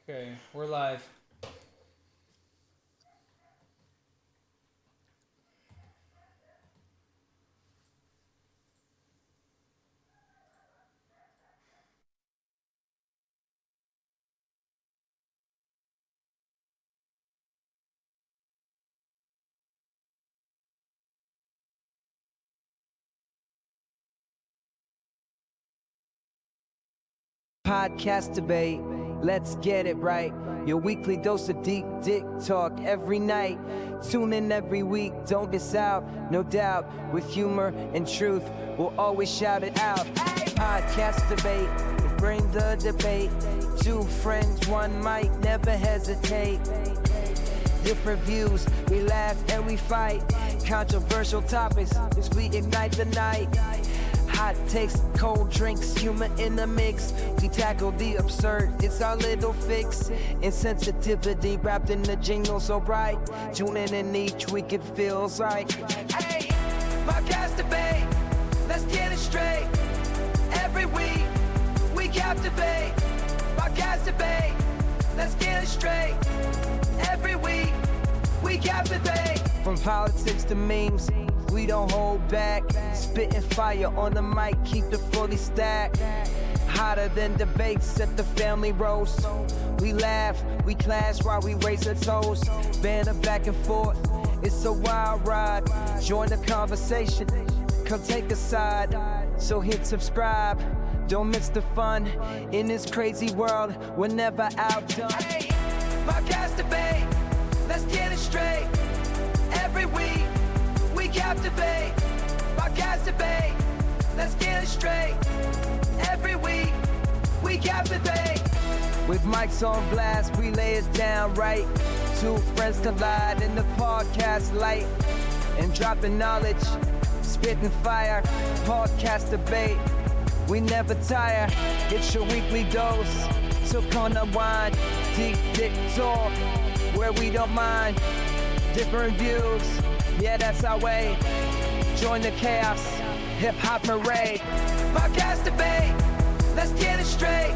Okay, we're live. Podcasturbate, let's get it right. Your weekly dose of deep dick talk every night. Tune in every week, don't miss out, no doubt. With humor and truth, we'll always shout it out. Podcasturbate, bring the debate. Two friends, one mic, never hesitate. Different views, we laugh and we fight. Controversial topics as we ignite the night. Hot takes, cold drinks, humor in the mix. We tackle the absurd, it's our little fix. Insensitivity wrapped in the jingle so bright. Tune in and each week it feels right. Hey, podcast debate, let's get it straight. Every week, we captivate. Podcast debate, let's get it straight. Every week, we captivate. From politics to memes, we don't hold back. Spitting fire on the mic, keep it fully stacked. Hotter than debates at the family roast. We laugh, we clash while we raise our toast. Banter back and forth, it's a wild ride. Join the conversation, come take a side. So hit subscribe, don't miss the fun. In this crazy world, we're never outdone. Hey, podcast debate, let's get it straight. Every week, we captivate. Podcast debate, let's get it straight. Every week, we captivate. With mics on blast, we lay it down right. Two friends collide in the podcast light. And dropping knowledge, spitting fire. Podcast debate, we never tire. It's your weekly dose, so come unwind. Deep dick talk, where we don't mind. Different views, yeah, that's our way. Join the chaos, hip-hop parade. Podcast debate, let's get it straight.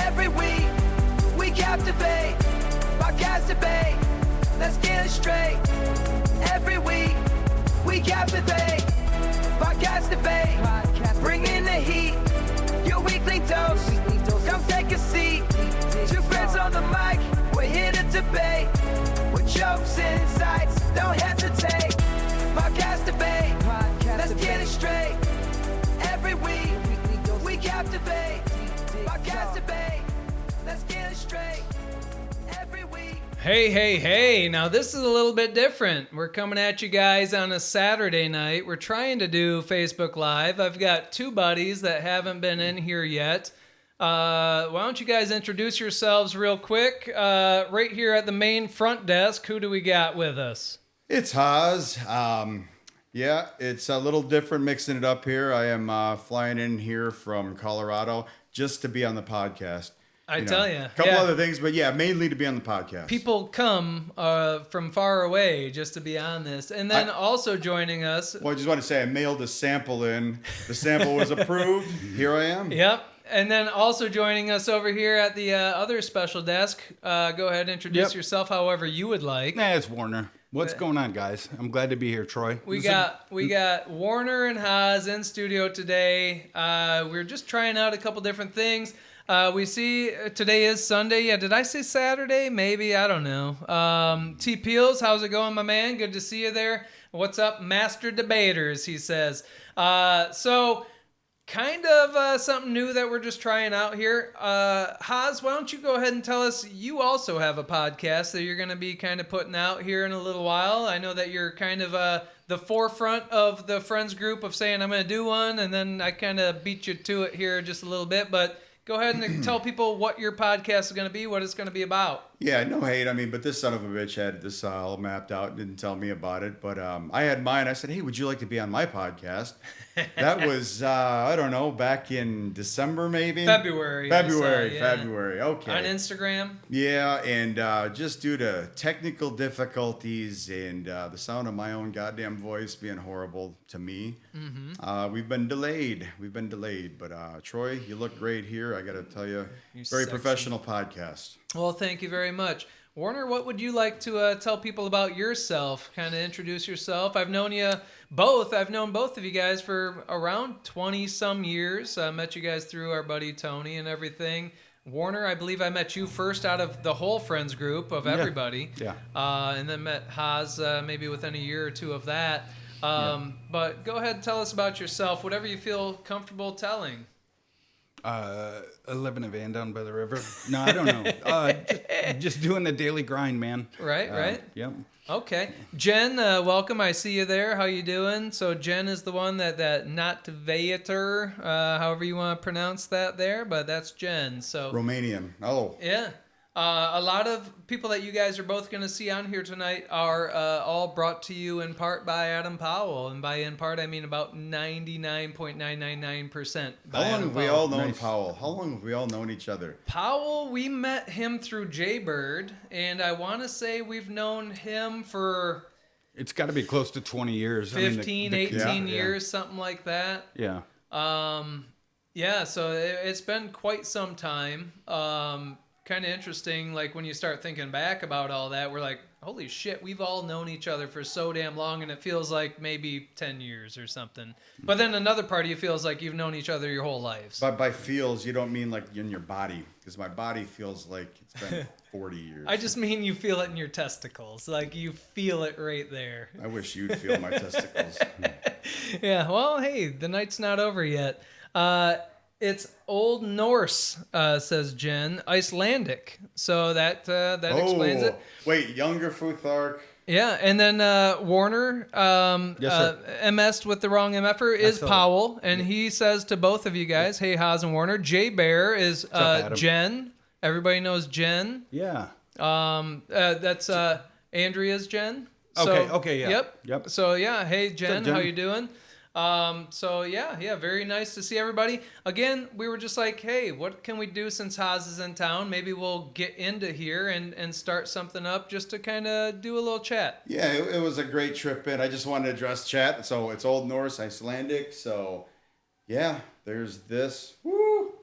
Every week, we captivate. Podcast debate, let's get it straight. Every week, we captivate. Podcast debate, bring in the heat. Your weekly dose, come take a seat. Two friends on the mic, we're here to debate. With jokes and insights, don't hesitate. Podcast debate, let's get it straight. Every week, we captivate. Podcast debate, let's get it straight. Every week. Hey. Now, this is a little bit different. We're coming at you guys on a Saturday night. We're trying to do Facebook Live. I've got two buddies that haven't been in here yet. Why don't you guys introduce yourselves real quick? Right here at the main front desk, who do we got with us? It's Haas. Yeah, it's a little different mixing it up here. I am flying in here from Colorado just to be on the podcast. I tell you. A couple other things, but yeah, mainly to be on the podcast. People come from far away just to be on this. And then also joining us. Well, I just want to say I mailed a sample in. The sample was approved. Here I am. Yep. And then also joining us over here at the other special desk. Go ahead and introduce yourself however you would like. Nah, it's Warner. What's going on, guys? I'm glad to be here, Troy. We got Warner and Haas in studio today. We're just trying out a couple different things. We see today is Sunday. Yeah, did I say Saturday? Maybe, I don't know. T Peels, how's it going, my man? Good to see you there. What's up, Master Debaters, he says. So kind of something new that we're just trying out here. Haas, why don't you go ahead and tell us, you also have a podcast that you're going to be kind of putting out here in a little while. I know that you're kind of the forefront of the friends group of saying, I'm going to do one, and then I kind of beat you to it here just a little bit, but go ahead and tell people what your podcast is going to be, what it's going to be about. Yeah, no hate. I mean, but this son of a bitch had this all mapped out and didn't tell me about it. But I had mine. I said, hey, would you like to be on my podcast? That was, I don't know, back in December maybe? February. I saw, yeah. February. Okay. On Instagram. Yeah, and just due to technical difficulties and the sound of my own goddamn voice being horrible to me, we've been delayed. But Troy, you look great here. I got to tell you, You're very sexy. professional podcast. Well, thank you very much. Warner, what would you like to tell people about yourself? Kind of introduce yourself. I've known you both. I've known both of you guys for around 20-some years. I met you guys through our buddy Tony and everything. Warner, I believe I met you first out of the whole friends group of everybody. Yeah. And then met Haas maybe within a year or two of that. But go ahead and tell us about yourself, whatever you feel comfortable telling. I live in a van down by the river. No, I don't know. Just doing the daily grind, man. Right. Yep. Okay. Jen, welcome. I see you there. How you doing? So Jen is the one that Natvator, however you want to pronounce that there, but that's Jen. So Romanian. Oh. yeah. A lot of people that you guys are both going to see on here tonight are all brought to you in part by Adam Powell. And by in part, I mean about 99.999%. How long have we all known Powell? How long have we all known each other? Powell, we met him through Jaybird, and I want to say we've known him for It's got to be close to 20 years. 15, 18 yeah. years, something like that. Yeah. Yeah, so it's been quite some time. Kind of interesting, like when you start thinking back about all that, we're like, holy shit, we've all known each other for so damn long, and it feels like maybe 10 years or something. But then another part of you feels like you've known each other your whole lives. But by feels, you don't mean like in your body, because my body feels like it's been 40 years. I just mean you feel it in your testicles. Like you feel it right there. I wish you'd feel my testicles. Yeah, well, hey, the night's not over yet. It's Old Norse, says Jen. Icelandic. So that explains it. Wait, younger Futhark. Yeah, and then Warner, Yes, sir. MS'd with the wrong MFer is Powell, and he says to both of you guys, hey, Haas and Warner, Jay Bear is Adam? Jen. Everybody knows Jen. Yeah. That's Andrea's Jen. So, Okay, yeah. Yep. So, yeah, hey, Jen, Jen? how you doing? So yeah, very nice to see everybody. Again, we were just like, hey, what can we do since Haas is in town? Maybe we'll get into here and start something up just to kind of do a little chat. Yeah, it was a great trip in. I just wanted to address chat. So it's Old Norse, Icelandic. So yeah, there's this. Woo!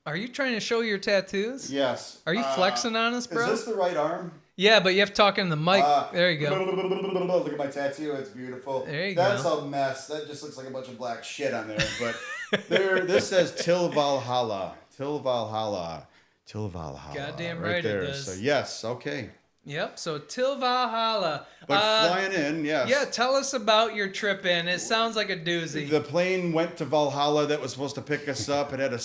Are you trying to show your tattoos? Yes. Are you flexing on us, bro? Is this the right arm? Yeah, but you have to talk in the mic. There you go. Look at my tattoo. It's beautiful. There you That's go. a mess. That just looks like a bunch of black shit on there. But this says Till Valhalla. Till Valhalla. Till Valhalla. Goddamn right it there. does. So yes, okay. Yep, so Till Valhalla. But flying in, yes. Yeah, tell us about your trip in. It sounds like a doozy. The plane went to Valhalla that was supposed to pick us up. It had a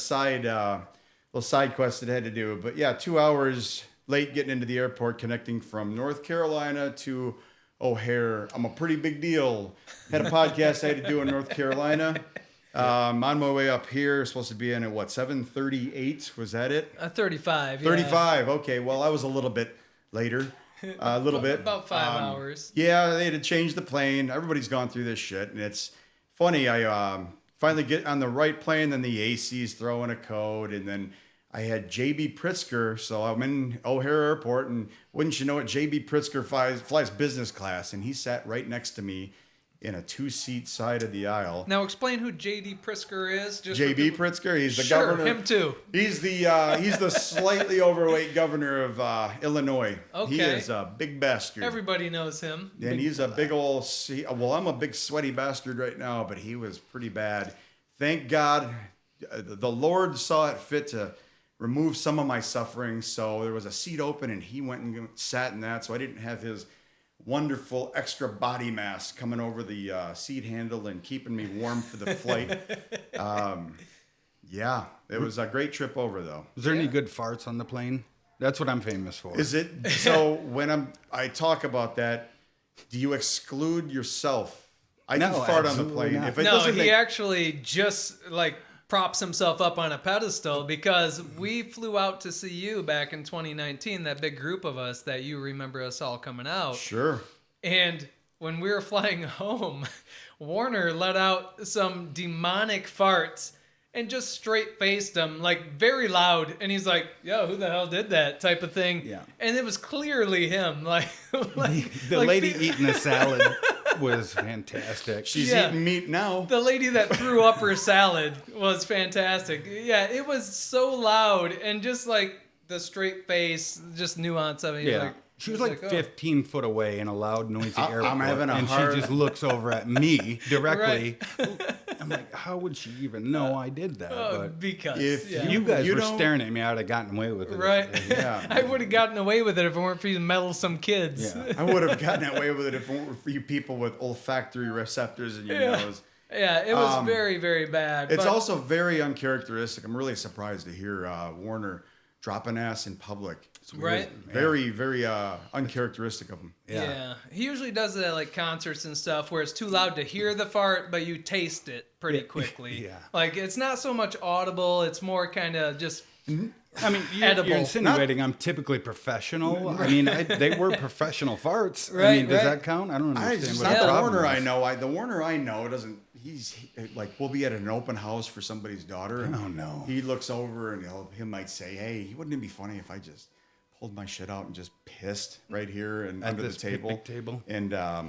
little side quest it had to do. But yeah, 2 hours late getting into the airport, connecting from North Carolina to O'Hare. I'm a pretty big deal. Had a podcast I had to do in North Carolina. On my way up here, supposed to be in at 7:38? Was that it? 35. Yeah. 35. Okay. Well, I was a little bit later. A little bit. About 5 hours. Yeah, they had to change the plane. Everybody's gone through this shit, and it's funny. I finally get on the right plane, then the AC's throwing a code, and then I had JB Pritzker, so I'm in O'Hare Airport, and wouldn't you know it, JB Pritzker flies business class, and he sat right next to me in a 2-seat side of the aisle. Now explain who J.D. Pritzker is. Just JB Pritzker, he's the sure, governor. him too. He's the slightly overweight governor of Illinois. Okay. He is a big bastard. Everybody knows him. And he's a big old, I'm a big sweaty bastard right now, but he was pretty bad. Thank God the Lord saw it fit to remove some of my suffering. So there was a seat open and he went and sat in that. So I didn't have his wonderful extra body mass coming over the seat handle and keeping me warm for the flight. Yeah, it was a great trip over though. Is there any good farts on the plane? That's what I'm famous for. Is it? So when I talk about that, do you exclude yourself? I No, can fart on the absolutely plane. not. If it No, doesn't he make, actually just like props himself up on a pedestal because we flew out to see you back in 2019, that big group of us that you remember us all coming out. sure. And when we were flying home, Warner let out some demonic farts and just straight faced him, like very loud. And he's like, yo, who the hell did that type of thing? Yeah. And it was clearly him. Like The like lady eating the salad was fantastic. She's Yeah. eating meat now. The lady that threw up her salad was fantastic. Yeah, it was so loud and just like the straight face, just nuance of it. Yeah. Like, She was it's like oh. 15 foot away in a loud, noisy airport. I'm having a and hard- she just looks over at me directly. I'm like, how would she even know I did that? But Because If yeah. you guys were don't- staring at me, I would have gotten away with it. Right. Yeah. I would have gotten away with it if it weren't for these meddlesome kids. Yeah. I would have gotten away with it if it weren't for you people with olfactory receptors in your Yeah. nose. Yeah, it was very, very bad. It's but- also very uncharacteristic. I'm really surprised to hear Warner dropping ass in public. Right? Very, very uncharacteristic of him. Yeah. He usually does it at like concerts and stuff where it's too loud to hear the fart, but you taste it pretty quickly. Yeah. Like it's not so much audible, it's more kind of just I mean, Edible. you're insinuating I'm typically professional. I mean, they were professional farts. I Right, mean, does right. that count? I don't I understand just what not the the problem Warner is. I know. The Warner I know doesn't. He's like we'll be at an open house for somebody's daughter. And Oh, no. He looks over and he might say, "Hey, wouldn't it be funny if I just pulled my shit out and just pissed right here and At under the this table?" picnic table? And Yeah.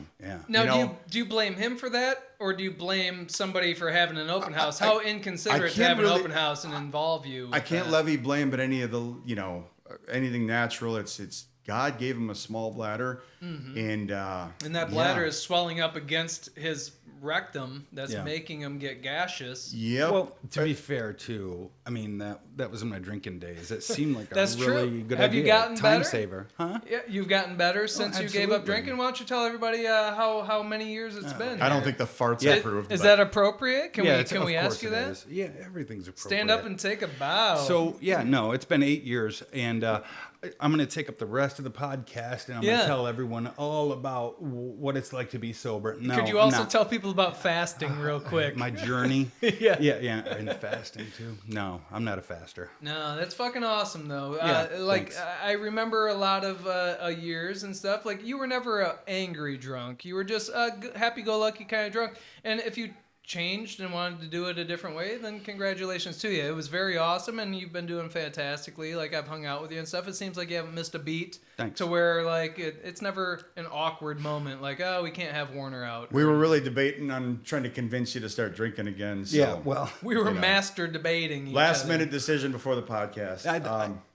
Now, You know- do you blame him for that, or do you blame somebody for having an open house? How inconsiderate to can't have an really- open house and involve you. I with can't that. levy blame, but any of the anything natural. It's God gave him a small bladder, and And that bladder is swelling up against his rectum. That's Yeah. making him get gaseous. Yep. Well, to be fair, too, I mean that was in my drinking days. It seemed like That's a really true. good Have idea. you gotten Time better? saver, huh? Yeah, you've gotten better since you gave up absolutely. drinking. Why don't you tell everybody how many years it's been? I don't here? think the farts Yeah. approved. Is but- that appropriate? Can Of we ask course you it that? is. Yeah, everything's appropriate. Stand up and take a bow. So yeah, no, it's been 8 years, and I'm going to take up the rest of the podcast, and I'm going Yeah. to tell everyone all about what it's like to be sober. No, could you also not. tell people about fasting real quick? my journey? Yeah. yeah, and fasting too. No, I'm not a faster. No, that's fucking awesome though. Yeah, Like thanks. I remember a lot of years and stuff. Like you were never a angry drunk. You were just a happy-go-lucky kind of drunk. And if you changed and wanted to do it a different way, then congratulations to you. It was very awesome, and you've been doing fantastically. Like I've hung out with you and stuff. It seems like you haven't missed a beat. Thanks. To where like it's never an awkward moment. Like oh, we can't have Warner out. We were really debating on trying to convince you to start drinking again. So. Yeah, well, We were master debating. each Last other. minute decision before the podcast.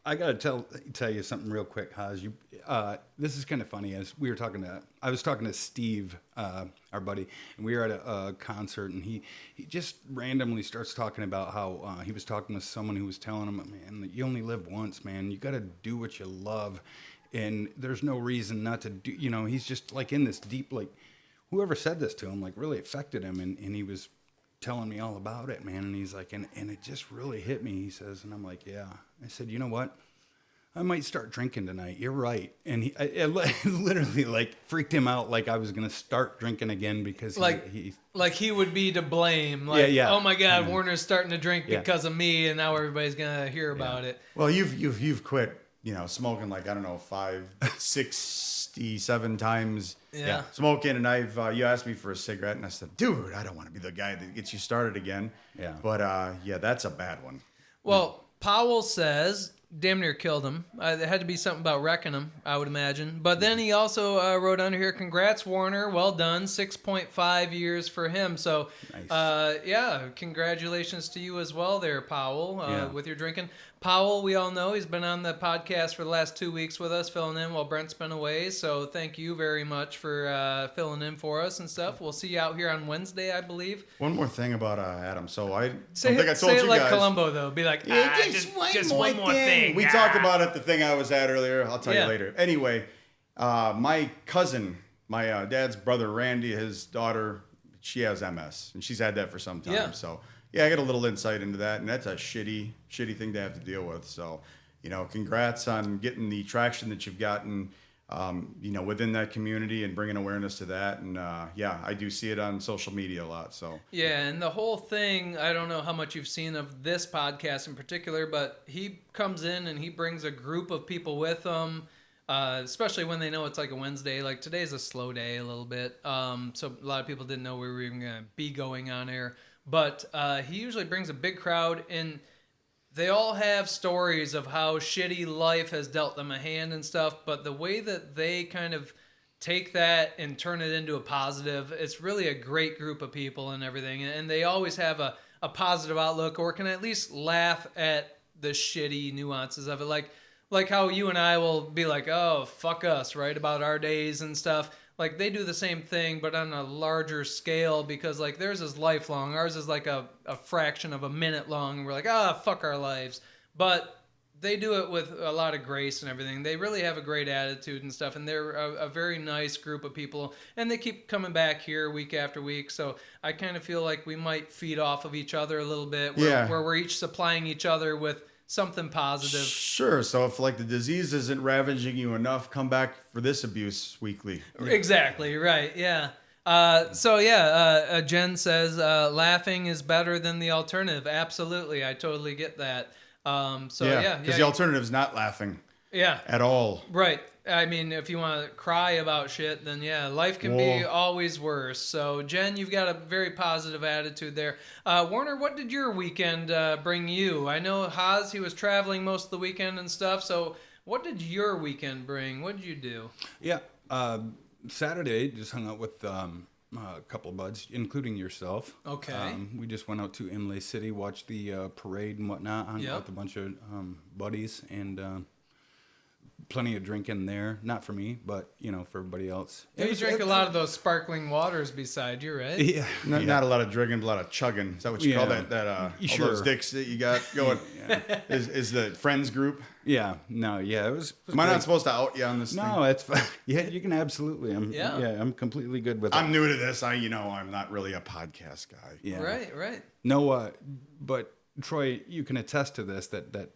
I got to tell you something real quick, Haas. This is kind of funny. As I was talking to Steve, our buddy, and we were at a concert, and he just randomly starts talking about how he was talking to someone who was telling him, man, that you only live once, man. You got to do what you love, and there's no reason not to do. He's just like in this deep, like whoever said this to him, like really affected him, and he was telling me all about it, man. And he's like, and it just really hit me, he says. And I'm like, yeah. I said, you know what? I might start drinking tonight. You're right. And it literally like freaked him out. Like I was going to start drinking again because he like he would be to blame. Like, Yeah. oh my God, Warner's starting to drink Yeah. because of me, and now everybody's gonna hear about it. Well, you've quit, smoking like I don't know 67 times. Yeah. Smoking, and you asked me for a cigarette, and I said, dude, I don't want to be the guy that gets you started again. Yeah. But that's a bad one. Well, Powell says damn near killed him. It had to be something about wrecking him, I would imagine. But then he also wrote under here, congrats, Warner. Well done. 6.5 years for him. So, Nice. congratulations to you as well there, Powell, Yeah. with your drinking. Powell, we all know, he's been on the podcast for the last 2 weeks with us, filling in while Brent's been away. So thank you very much for filling in for us and stuff. We'll see you out here on Wednesday, I believe. One more thing about Adam. So I don't Say think I told it you like guys. Columbo, though. Be like, just one more thing. We talked about it, the thing I was at earlier. I'll tell Yeah. you later. Anyway, my cousin, my dad's brother, Randy, his daughter, she has MS, and she's had that for some time. Yeah. So, yeah, I got a little insight into that, and that's a shitty thing to have to deal with. So, congrats on getting the traction that you've gotten, within that community and bringing awareness to that. And, I do see it on social media a lot. So, Yeah, and the whole thing, I don't know how much you've seen of this podcast in particular, but he comes in and he brings a group of people with him. especially when they know it's like a Wednesday. Like today's a slow day a little bit, so a lot of people didn't know we were even gonna be going on air. But he usually brings a big crowd, and they all have stories of how shitty life has dealt them a hand and stuff. But the way that they kind of take that and turn it into a positive, it's really a great group of people and everything. And they always have a positive outlook, or can at least laugh at the shitty nuances of it. Like how you and I will be like, oh, fuck us, right? About our days and stuff. Like they do the same thing, but on a larger scale, because like theirs is lifelong. Ours is like a fraction of a minute long. And we're like, fuck our lives. But they do it with a lot of grace and everything. They really have a great attitude and stuff. And they're a very nice group of people. And they keep coming back here week after week. So I kind of feel like we might feed off of each other a little bit. Where we're each supplying each other with something positive. Sure. So if like the disease isn't ravaging you enough, come back for this abuse weekly. Exactly. Right. Yeah. Jen says laughing is better than the alternative. Absolutely. I totally get that. Because the alternative is not laughing. Yeah. At all. Right. I mean, if you want to cry about shit, then yeah, life can be always worse. So, Jen, you've got a very positive attitude there. Warner, what did your weekend bring you? I know Haas, he was traveling most of the weekend and stuff. So, what did your weekend bring? What did you do? Yeah. Saturday, just hung out with a couple of buds, including yourself. Okay. We just went out to Imlay City, watched the parade and whatnot, hung out with a bunch of buddies, and plenty of drinking there. Not for me, but, for everybody else. Yeah, you drink a lot of those sparkling waters beside you, right? Yeah. Not a lot of drinking, but a lot of chugging. Is that what you call that all those dicks that you got going? Is the friends group? Yeah. No, yeah. It was Am I not supposed to out you on this thing? No, it's fine. Yeah, you can absolutely. I'm completely good with it. I'm new to this. I'm not really a podcast guy. Yeah. Right. No, but Troy, you can attest to this, that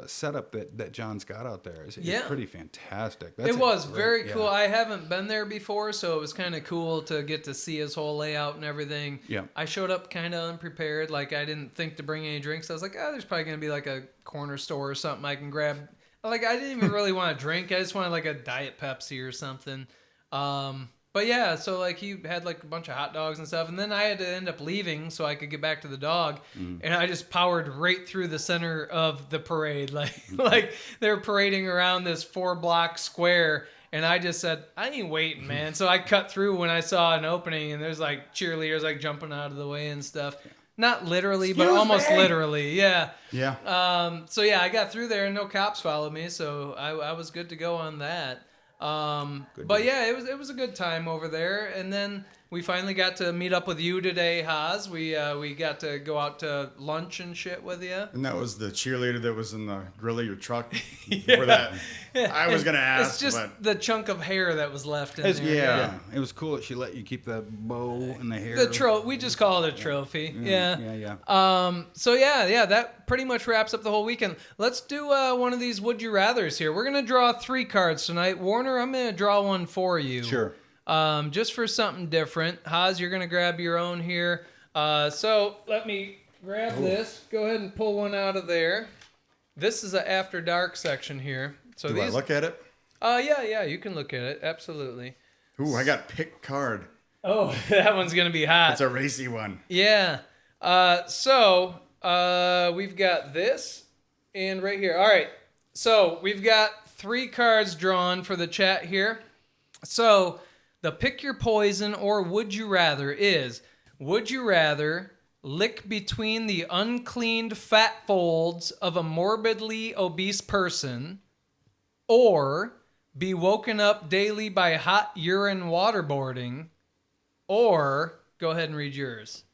setup that John's got out there is pretty fantastic. It was very cool. I haven't been there before, so it was kind of cool to get to see his whole layout and everything. Yeah. I showed up kind of unprepared. Like, I didn't think to bring any drinks. I was like, there's probably going to be like a corner store or something I can grab. Like, I didn't even really want to drink. I just wanted like a Diet Pepsi or something. But yeah, so like he had like a bunch of hot dogs and stuff, and then I had to end up leaving so I could get back to the dog, and I just powered right through the center of the parade, like they were parading around this 4-block square, and I just said, I ain't waiting, man. So I cut through when I saw an opening, and there's like cheerleaders like jumping out of the way and stuff. Not literally, but almost literally, yeah. Yeah. I got through there and no cops followed me, so I was good to go on that. It was a good time over there, and then we finally got to meet up with you today, Haas. We got to go out to lunch and shit with you. And that was the cheerleader that was in the grill of your truck. For that, I was gonna ask. It's just the chunk of hair that was left in there. Yeah, it was cool that she let you keep the bow and the hair. We just call it a trophy. Yeah. That pretty much wraps up the whole weekend. Let's do one of these would you rathers here. We're gonna draw 3 cards tonight. Warner, I'm gonna draw one for you. Sure. Just for something different. Haas, you're going to grab your own here. So let me grab this. Go ahead and pull one out of there. This is an After Dark section here. So I look at it? Yeah, you can look at it. Absolutely. Ooh, I got pick card. Oh, that one's going to be hot. It's a racy one. Yeah. We've got this and right here. All right. So we've got 3 cards drawn for the chat here. So the pick your poison or would you rather is, would you rather lick between the uncleaned fat folds of a morbidly obese person or be woken up daily by hot urine waterboarding, or go ahead and read yours.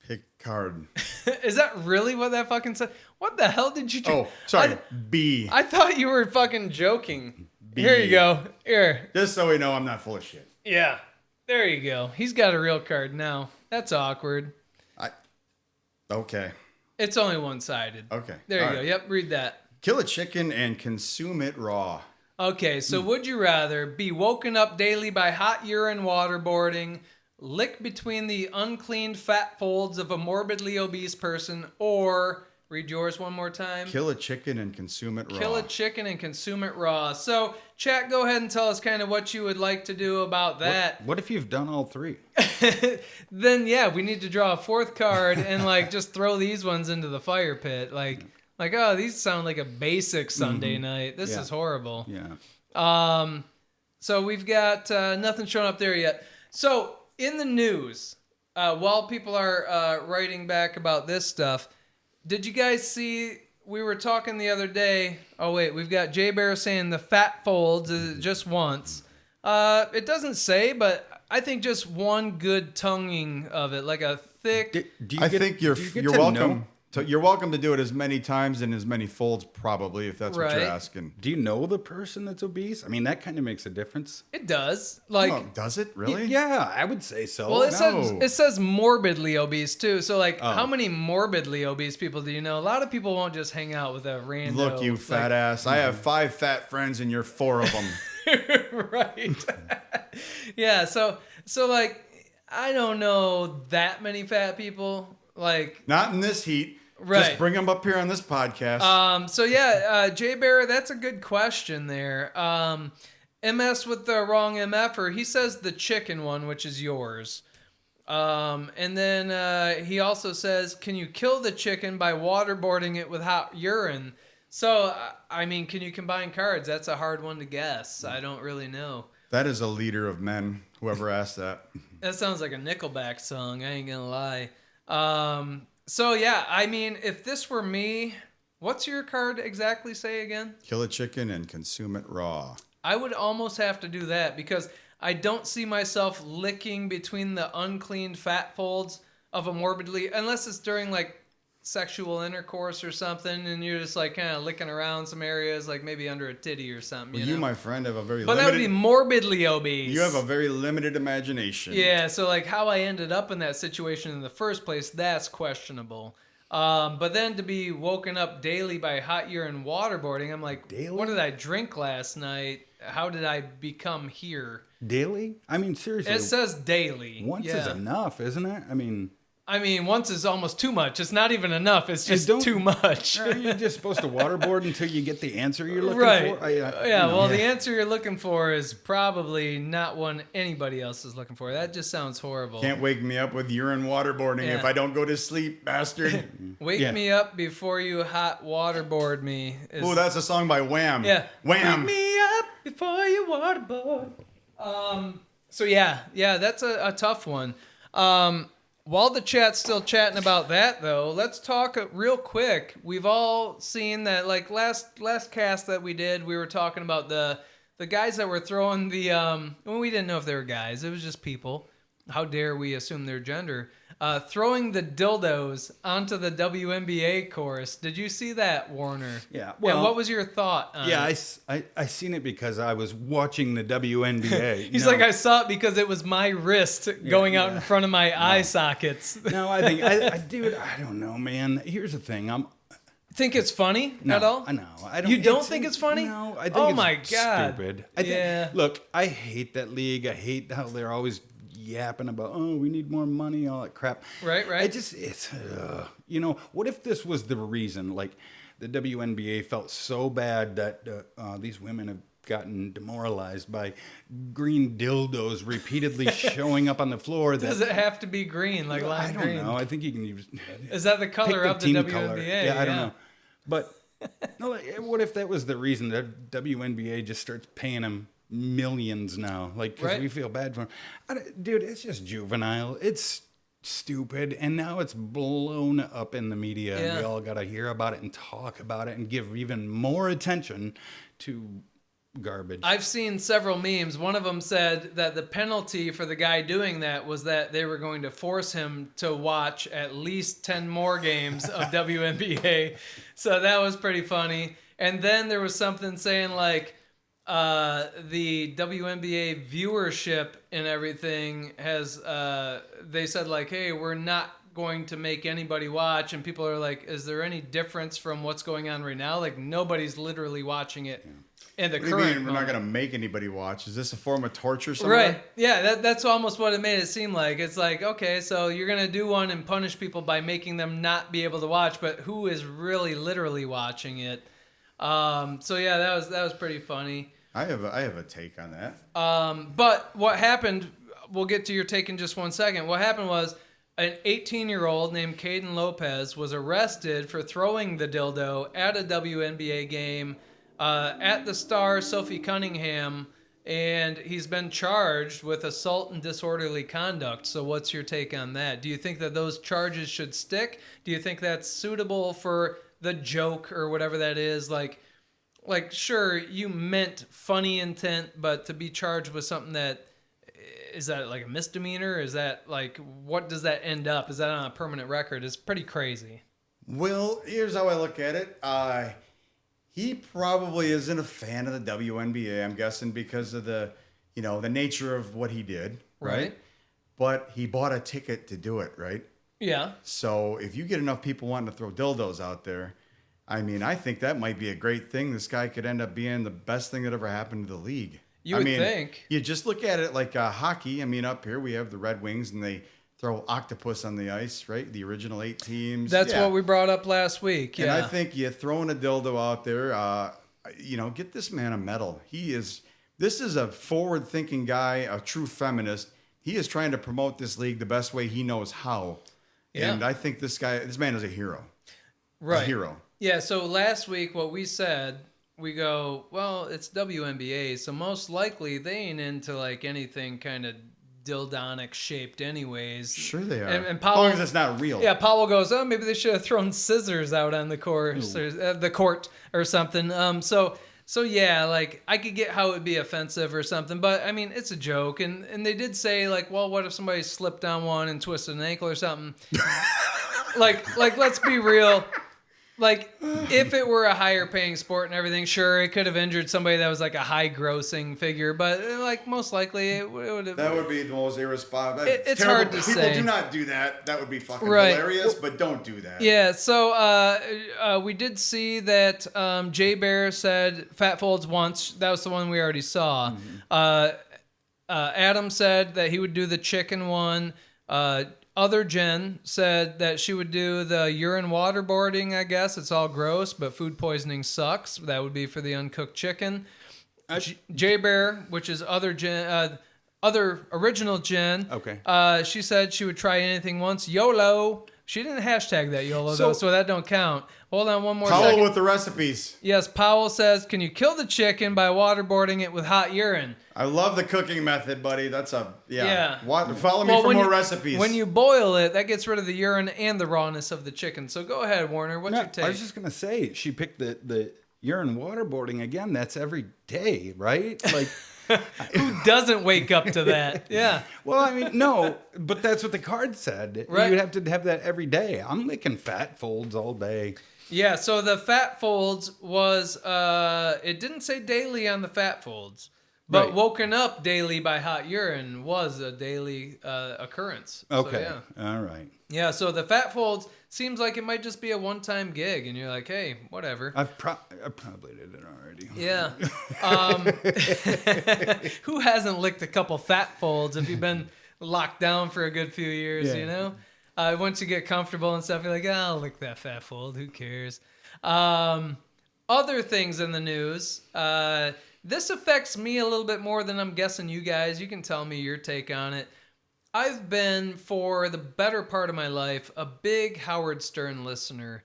Pick card. Is that really what that fucking said? What the hell did you do? Oh, sorry. B. I thought you were fucking joking. B. Here you go. Here. Just so we know I'm not full of shit. Yeah. There you go. He's got a real card now. That's awkward. Okay. It's only one-sided. Okay. There you All go. right. Yep, read that. Kill a chicken and consume it raw. Okay, so would you rather be woken up daily by hot urine waterboarding, lick between the uncleaned fat folds of a morbidly obese person, or read yours one more time. Kill a chicken and consume it raw. Kill a chicken and consume it raw. So, chat, go ahead and tell us kind of what you would like to do about that. What if you've done all three? Then, yeah, we need to draw a fourth card and, like, just throw these ones into the fire pit. Like, oh, these sound like a basic Sunday night. This is horrible. Yeah. So we've got nothing showing up there yet. So, in the news, while people are writing back about this stuff, did you guys see, we were talking the other day, oh wait, we've got Jay Bear saying the fat folds is just once. It doesn't say, but I think just one good tonguing of it, like a thick... I think you're welcome. You're welcome to do it as many times and as many folds, probably, if that's what you're asking. Do you know the person that's obese? I mean, that kind of makes a difference. It does. Like, Oh, does it really? Yeah, I would say so. well, it says morbidly obese too. So, like, how many morbidly obese people do you know? A lot of people won't just hang out with a random. Look, you fat ass. I have 5 fat friends, and you're 4 of them. Right. Yeah. So like, I don't know that many fat people. Like, Not in this heat. Right. Just bring them up here on this podcast. So yeah, Jay Bear, that's a good question there. MS with the wrong MFer, he says the chicken one, which is yours. And then he also says, can you kill the chicken by waterboarding it with hot urine? So, I mean, can you combine cards? That's a hard one to guess. I don't really know. That is a leader of men, whoever asked that. That sounds like a Nickelback song, I ain't gonna lie. So yeah, I mean, if this were me, what's your card exactly say again? Kill a chicken and consume it raw. I would almost have to do that because I don't see myself licking between the uncleaned fat folds of a morbidly, unless it's during like sexual intercourse or something, and you're just like kind of licking around some areas, like maybe under a titty or something. Well, you know? my friend, have a very But limited... that would be morbidly obese. You have a very limited imagination. Yeah, so like how I ended up in that situation in the first place, that's questionable. But then to be woken up daily by hot urine waterboarding, I'm like, Daily? What did I drink last night? How did I become here? Daily? I mean, seriously. It says daily. Once is enough, isn't it? I mean, once is almost too much. It's not even enough. It's just too much. You're just supposed to waterboard until you get the answer you're looking for. The answer you're looking for is probably not one anybody else is looking for. That just sounds horrible. Can't wake me up with urine waterboarding if I don't go to sleep, bastard. Wake me up before you hot waterboard me. Oh, that's a song by Wham. Yeah. Wham. Wake me up before you waterboard. So yeah, that's a tough one. While the chat's still chatting about that, though, let's talk real quick. We've all seen that, like last cast that we did, we were talking about the guys that were throwing the well, we didn't know if they were guys. It was just people. How dare we assume their gender? Throwing the dildos onto the WNBA course. Did you see that, Warner? Yeah. Well, what was your thought on it? I seen it because I was watching the WNBA. He's like, I saw it because it was my wrist going out in front of my eye sockets. No, I think, dude, I don't know, man. Here's the thing. Think it's funny at all? No, I don't. You don't think it's funny? No, I think oh it's my God. stupid. Look, I hate that league. I hate how they're always yapping about, oh, we need more money, all that crap. Right. What if this was the reason, like the WNBA felt so bad that these women have gotten demoralized by green dildos repeatedly showing up on the floor. Does it have to be green, like lime green? I don't know. I think you can use... Is that the color of the WNBA? Color. Yeah, I don't know. But no, what if that was the reason that WNBA just starts paying them millions now? Like, because we feel bad for them. Dude, it's just juvenile. It's stupid. And now it's blown up in the media. And we all got to hear about it and talk about it and give even more attention to garbage. I've seen several memes. One of them said that the penalty for the guy doing that was that they were going to force him to watch at least 10 more games of WNBA. So that was pretty funny. And then there was something saying like the WNBA viewership and everything has, they said like, hey, we're not going to make anybody watch, and people are like, is there any difference from what's going on right now? Like, nobody's literally watching it in the What do you current mean we're moment. not going to make anybody watch? Is this a form of torture somewhere? Right. Yeah, that's almost what it made it seem like. It's like, okay, so you're going to do one and punish people by making them not be able to watch, but who is really literally watching it? So yeah, that was pretty funny. I have a take on that. But what happened, we'll get to your take in just one second. What happened was an 18-year-old named Caden Lopez was arrested for throwing the dildo at a WNBA game at the Star Sophie Cunningham, and he's been charged with assault and disorderly conduct. So what's your take on that? Do you think that those charges should stick? Do you think that's suitable for the joke or whatever that is? Like sure, you meant funny intent, but to be charged with something that, is that like a misdemeanor? Is that like, what does that end up? Is that on a permanent record? It's pretty crazy. Well, here's how I look at it. He probably isn't a fan of the WNBA, I'm guessing, because of the nature of what he did, right? But he bought a ticket to do it, right? Yeah. So if you get enough people wanting to throw dildos out there, I mean, I think that might be a great thing. This guy could end up being the best thing that ever happened to the league. You would think. You just look at it like hockey. I mean, up here we have the Red Wings, and they throw octopus on the ice, right? The original 8 teams. That's what we brought up last week. Yeah. And I think you throwing a dildo out there, get this man a medal. This is a forward-thinking guy, a true feminist. He is trying to promote this league the best way he knows how. Yeah. And I think this man is a hero. Right. A hero. Yeah, so last week what we said, we go, well, it's WNBA, so most likely they ain't into like anything kind of dildonic shaped anyways. Sure they are. And Powell, as long as it's not real. Yeah, Powell goes, oh, maybe they should have thrown scissors out on the course or the court or something. So yeah, like I could get how it would be offensive or something, but I mean, it's a joke. And they did say like, well, what if somebody slipped on one and twisted an ankle or something? like let's be real. Like, if it were a higher paying sport and everything, sure, it could have injured somebody that was like a high grossing figure, but like most likely it would have. That would be the most irresponsible. It's hard to say. People do not do that. That would be fucking Right. hilarious, but don't do that. Yeah, so we did see that Jay Bear said fat folds once. That was the one we already saw. Mm-hmm. Adam said that he would do the chicken one. Other Jen said that she would do the urine waterboarding, I guess. It's all gross, but food poisoning sucks. That would be for the uncooked chicken. Jay Bear, which is other Jen, other original Jen. Okay. She said she would try anything once. YOLO. She didn't hashtag that YOLO, though, so that don't count. Hold on one more Powell second. with the recipes. Yes, Powell says, can you kill the chicken by waterboarding it with hot urine? I love the cooking method, buddy. That's Yeah. Follow me for more recipes. When you boil it, that gets rid of the urine and the rawness of the chicken. So go ahead, Warner. What's your take? I was just going to say, she picked the urine waterboarding again. That's every day, right? Like, who doesn't wake up to that? Yeah. Well, I mean, no, but that's what the card said. Right. You'd have to have that every day. I'm licking fat folds all day. Yeah, so the fat folds was, it didn't say daily on the fat folds, but Right. woken up daily by hot urine was a daily occurrence. Okay. So, yeah. All right. Yeah, so the fat folds seems like it might just be a one-time gig, and you're like, hey, whatever. I probably did it already. Yeah. Who hasn't licked a couple fat folds if you've been locked down for a good few years, Yeah. you know? Once you get comfortable and stuff, you're like, I'll lick that fat fold. Who cares? Other things in the news. This affects me a little bit more than I'm guessing you guys. You can tell me your take on it. I've been, for the better part of my life, a big Howard Stern listener.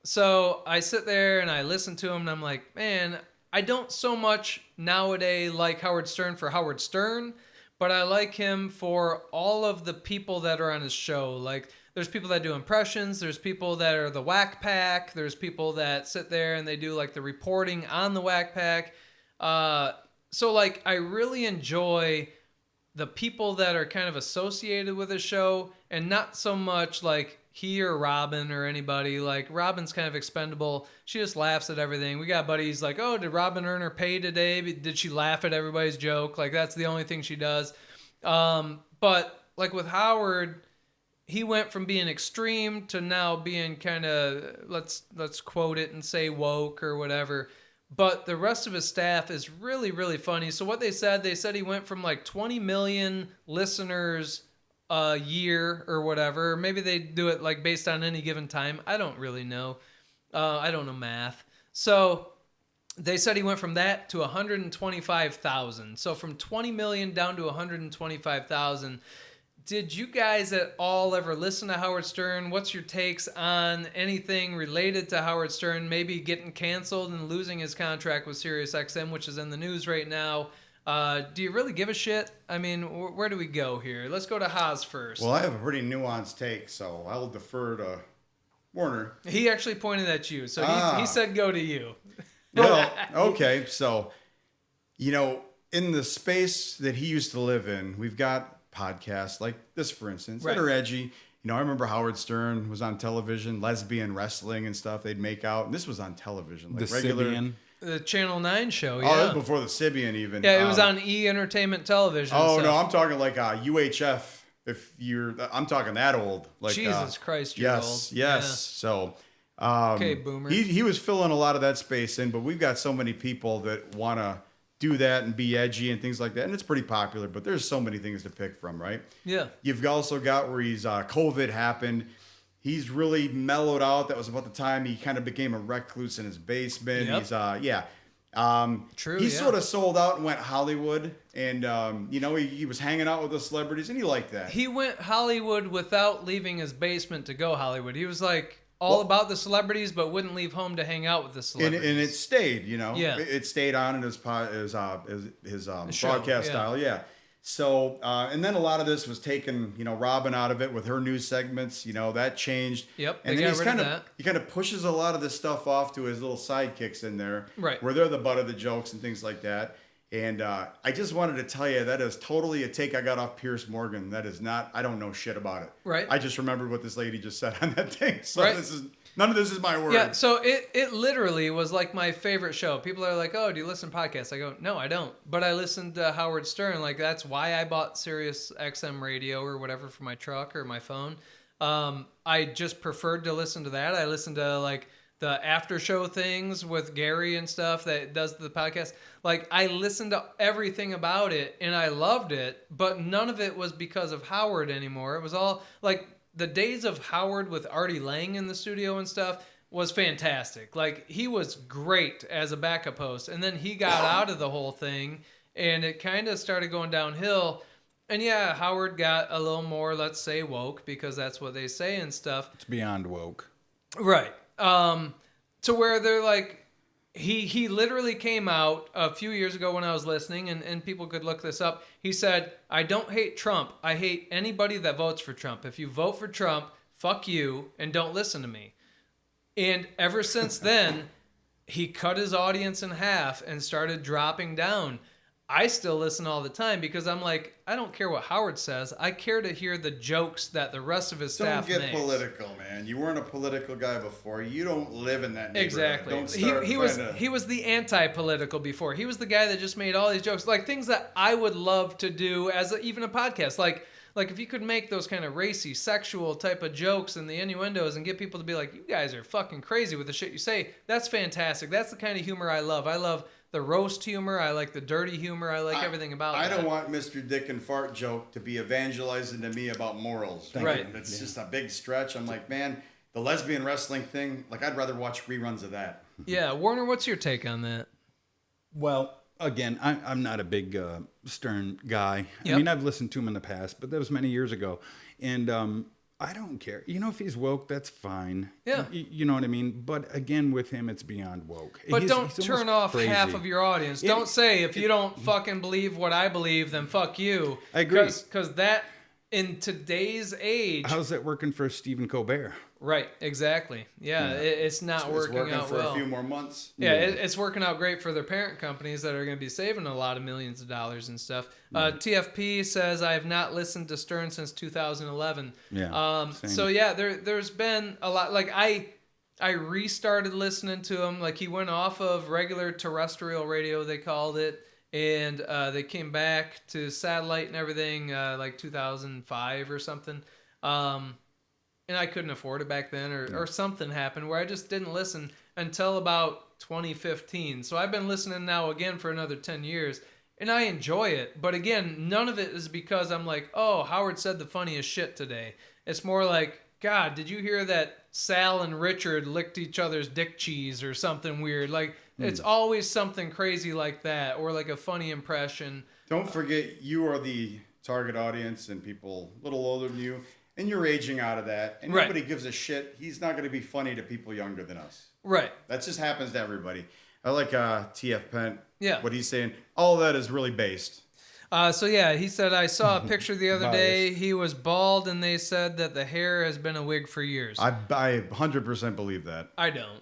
So I sit there and I listen to him and I'm like, man, I don't so much nowadays like Howard Stern for Howard Stern, but I like him for all of the people that are on his show. Like, there's people that do impressions. There's people that are the Whack Pack. There's people that sit there and they do like the reporting on the Whack Pack. So like, I really enjoy the people that are kind of associated with the show, and not so much like he or Robin or anybody. Like, Robin's kind of expendable. She just laughs at everything. We got buddies like, oh, did Robin earn her pay today? Did she laugh at everybody's joke? Like, that's the only thing she does. But like with Howard, he went from being extreme to now being kind of, let's quote it and say woke or whatever. But the rest of his staff is really, really funny. So what they said he went from like 20 million listeners a year or whatever. Maybe they do it like based on any given time. I don't really know. I don't know math. So they said he went from that to 125,000. So from 20 million down to 125,000. Did you guys at all ever listen to Howard Stern? What's your takes on anything related to Howard Stern, maybe getting canceled and losing his contract with SiriusXM, which is in the news right now? Do you really give a shit? I mean, where do we go here? Let's go to Haas first. Well, I have a pretty nuanced take, so I'll defer to Warner. He actually pointed at you, so he said go to you. Well, okay, so, in the space that he used to live in, we've got podcasts like this, for instance, that are edgy. I remember Howard Stern was on television, lesbian wrestling and stuff. They'd make out, and this was on television, like The regular. Sybian. The Channel 9 show, yeah. Oh, that was before the Sybian even. Yeah, it was on E! Entertainment Television. Oh, so. no, I'm talking like UHF. I'm talking that old. Like Jesus Christ, you're yes, old. yes. Yeah. So, Okay, boomer. He was filling a lot of that space in, but we've got so many people that want to do that and be edgy and things like that, and it's pretty popular. But there's so many things to pick from, right? Yeah. You've also got where he's COVID happened. He's really mellowed out. That was about the time he kind of became a recluse in his basement. Yep. He's True. He yeah. sort of sold out and went Hollywood, and he was hanging out with the celebrities, and he liked that. He went Hollywood without leaving his basement to go Hollywood. He was like all about the celebrities, but wouldn't leave home to hang out with the celebrities. And it stayed, Yeah. It stayed on in his show, broadcast yeah. style, yeah. So, and then a lot of this was taken, Robin out of it with her news segments, that changed. Yep, and they then got rid of that. He kind of pushes a lot of this stuff off to his little sidekicks in there, Right. where they're the butt of the jokes and things like that. And I just wanted to tell you, that is totally a take I got off Pierce Morgan. That is not, I don't know shit about it. Right. I just remembered what this lady just said on that thing. So Right. none of this is my word. Yeah, so it literally was like my favorite show. People are like, "Oh, do you listen to podcasts?" I go, "No, I don't." But I listened to Howard Stern. Like that's why I bought Sirius XM radio or whatever for my truck or my phone. I just preferred to listen to that. I listened to like the after show things with Gary and stuff that does the podcast. Like I listened to everything about it and I loved it, but none of it was because of Howard anymore. It was all like the days of Howard with Artie Lang in the studio and stuff was fantastic. Like he was great as a backup host, and then he got out of the whole thing and it kind of started going downhill. And yeah, Howard got a little more, let's say, woke because that's what they say and stuff. It's beyond woke. Right. To where they're like, he literally came out a few years ago when I was listening, and people could look this up. He said, "I don't hate Trump. I hate anybody that votes for Trump. If you vote for Trump, fuck you and don't listen to me." And ever since then, he cut his audience in half and started dropping down. I still listen all the time because I'm like, I don't care what Howard says. I care to hear the jokes that the rest of his staff Don't get makes. political, man. You weren't a political guy before. You don't live in that neighborhood. Exactly. Don't start He was the anti-political before. He was the guy that just made all these jokes, like things that I would love to do as even a podcast. Like if you could make those kind of racy, sexual type of jokes and the innuendos and get people to be like, you guys are fucking crazy with the shit you say. That's fantastic. That's the kind of humor I love. I love the roast humor. I like the dirty humor. I like everything about I that. don't want Mr. Dick and Fart joke to be evangelizing to me about morals. Right. It's just a big stretch. I'm like, man, the lesbian wrestling thing, like I'd rather watch reruns of that. Yeah, Warner, what's your take on that? Well, again, I'm not a big Stern guy. Yep. I mean, I've listened to him in the past, but that was many years ago. And I don't care. If he's woke, that's fine. Yeah. You know what I mean? But again, with him, it's beyond woke. But don't he's turn almost off crazy. half of your audience. Don't say, if you don't fucking believe what I believe, then fuck you. I agree. Because that, in today's age... How's that working for Stephen Colbert? Right, exactly. Yeah, it's not It's working out for well. a few more months. Yeah, it's working out great for their parent companies that are going to be saving a lot of millions of dollars and stuff. TFP says, I have not listened to Stern since 2011. Yeah, same. So yeah, there's been a lot. Like I restarted listening to him. Like he went off of regular terrestrial radio, they called it, and they came back to satellite and everything like 2005 or something. And I couldn't afford it back then, or something happened where I just didn't listen until about 2015. So I've been listening now again for another 10 years, and I enjoy it. But again, none of it is because I'm like, oh, Howard said the funniest shit today. It's more like, God, did you hear that Sal and Richard licked each other's dick cheese or something weird? Like, it's always something crazy like that, or like a funny impression. Don't forget, you are the target audience and people a little older than you, and you're aging out of that. And Right. nobody gives a shit. He's not going to be funny to people younger than us. Right. That just happens to everybody. I like TF Pent. Yeah. What he's saying. All of that is really based. So yeah, he said, I saw a picture the other day. Biased. He was bald, and they said that the hair has been a wig for years. I 100% believe that. I don't.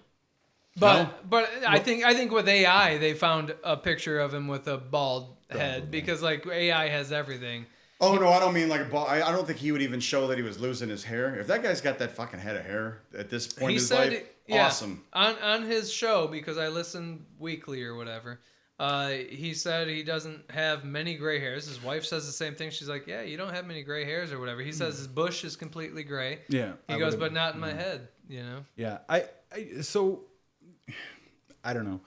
But No? but I think with AI they found a picture of him with a bald head because like AI has everything. Oh, no, I don't mean like a ball. I don't think he would even show that he was losing his hair. If that guy's got that fucking head of hair at this point in his life, awesome. On his show, because I listen weekly or whatever. He said he doesn't have many gray hairs. His wife says the same thing. She's like, yeah, you don't have many gray hairs or whatever. He says his bush is completely gray. Yeah. He goes, but not in my head, you know? Yeah. So I don't know.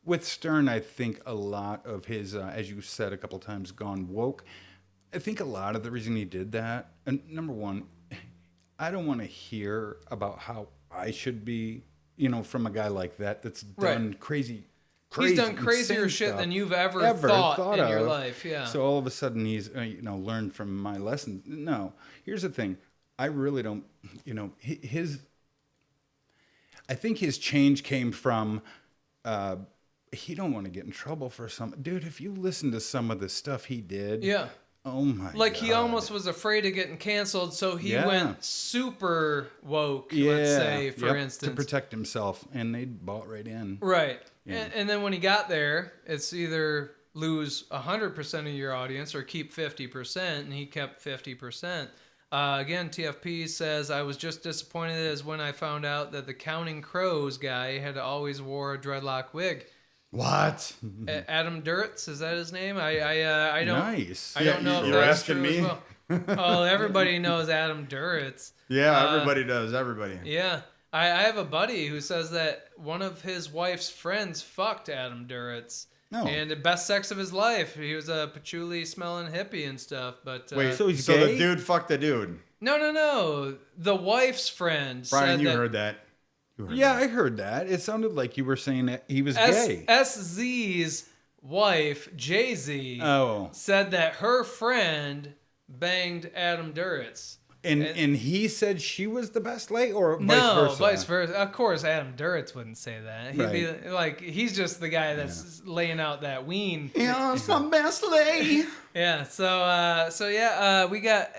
With Stern, I think a lot of his, as you said a couple times, gone woke. I think a lot of the reason he did that, and number one, I don't want to hear about how I should be, from a guy like that that's done crazy, He's done crazier insane shit stuff than you've ever thought in your life. Yeah. So all of a sudden he's, learned from my lessons. No, here's the thing. I really don't, I think his change came from, he don't want to get in trouble for some, dude, if you listen to some of the stuff he did. Yeah. Oh my Like God. he almost was afraid of getting canceled, so he Yeah. went super woke, let's say, for instance. to protect himself, and they bought right in. Right. Yeah. And then when he got there, it's either lose 100% of your audience or keep 50%, and he kept 50%. Again, TFP says, I was just disappointed as when I found out that the Counting Crows guy had always wore a dreadlock wig. What? Adam Duritz, is that his name? I don't. Nice. I don't know if you're that's asking true me? as well. Oh, everybody knows Adam Duritz. Yeah, everybody does. Everybody. Yeah. I have a buddy who says that one of his wife's friends fucked Adam Duritz. No. And the best sex of his life. He was a patchouli smelling hippie and stuff. But Wait, So he's so gay? the dude fucked the dude. No. The wife's friend Brian, said you that heard that. You heard Yeah, that. I heard that. It sounded like you were saying that he was gay. SZ's wife, Jay-Z, said that her friend banged Adam Duritz. And he said she was the best lay, or vice versa? versa. Of course, Adam Duritz wouldn't say that. He'd be Right. like, he's just the guy that's laying out that ween. Yeah, it's my best lay. Yeah. We got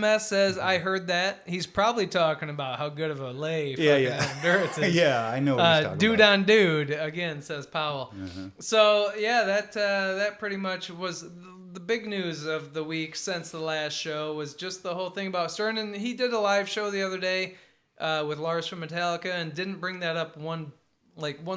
MS says, I heard that. He's probably talking about how good of a lay fucking Adam Duritz is. Yeah, I know what he's talking dude about. on dude again, says Powell. So yeah, that pretty much was the big news of the week since the last show, was just the whole thing about Stern. And he did a live show the other day with Lars from Metallica and didn't bring that up one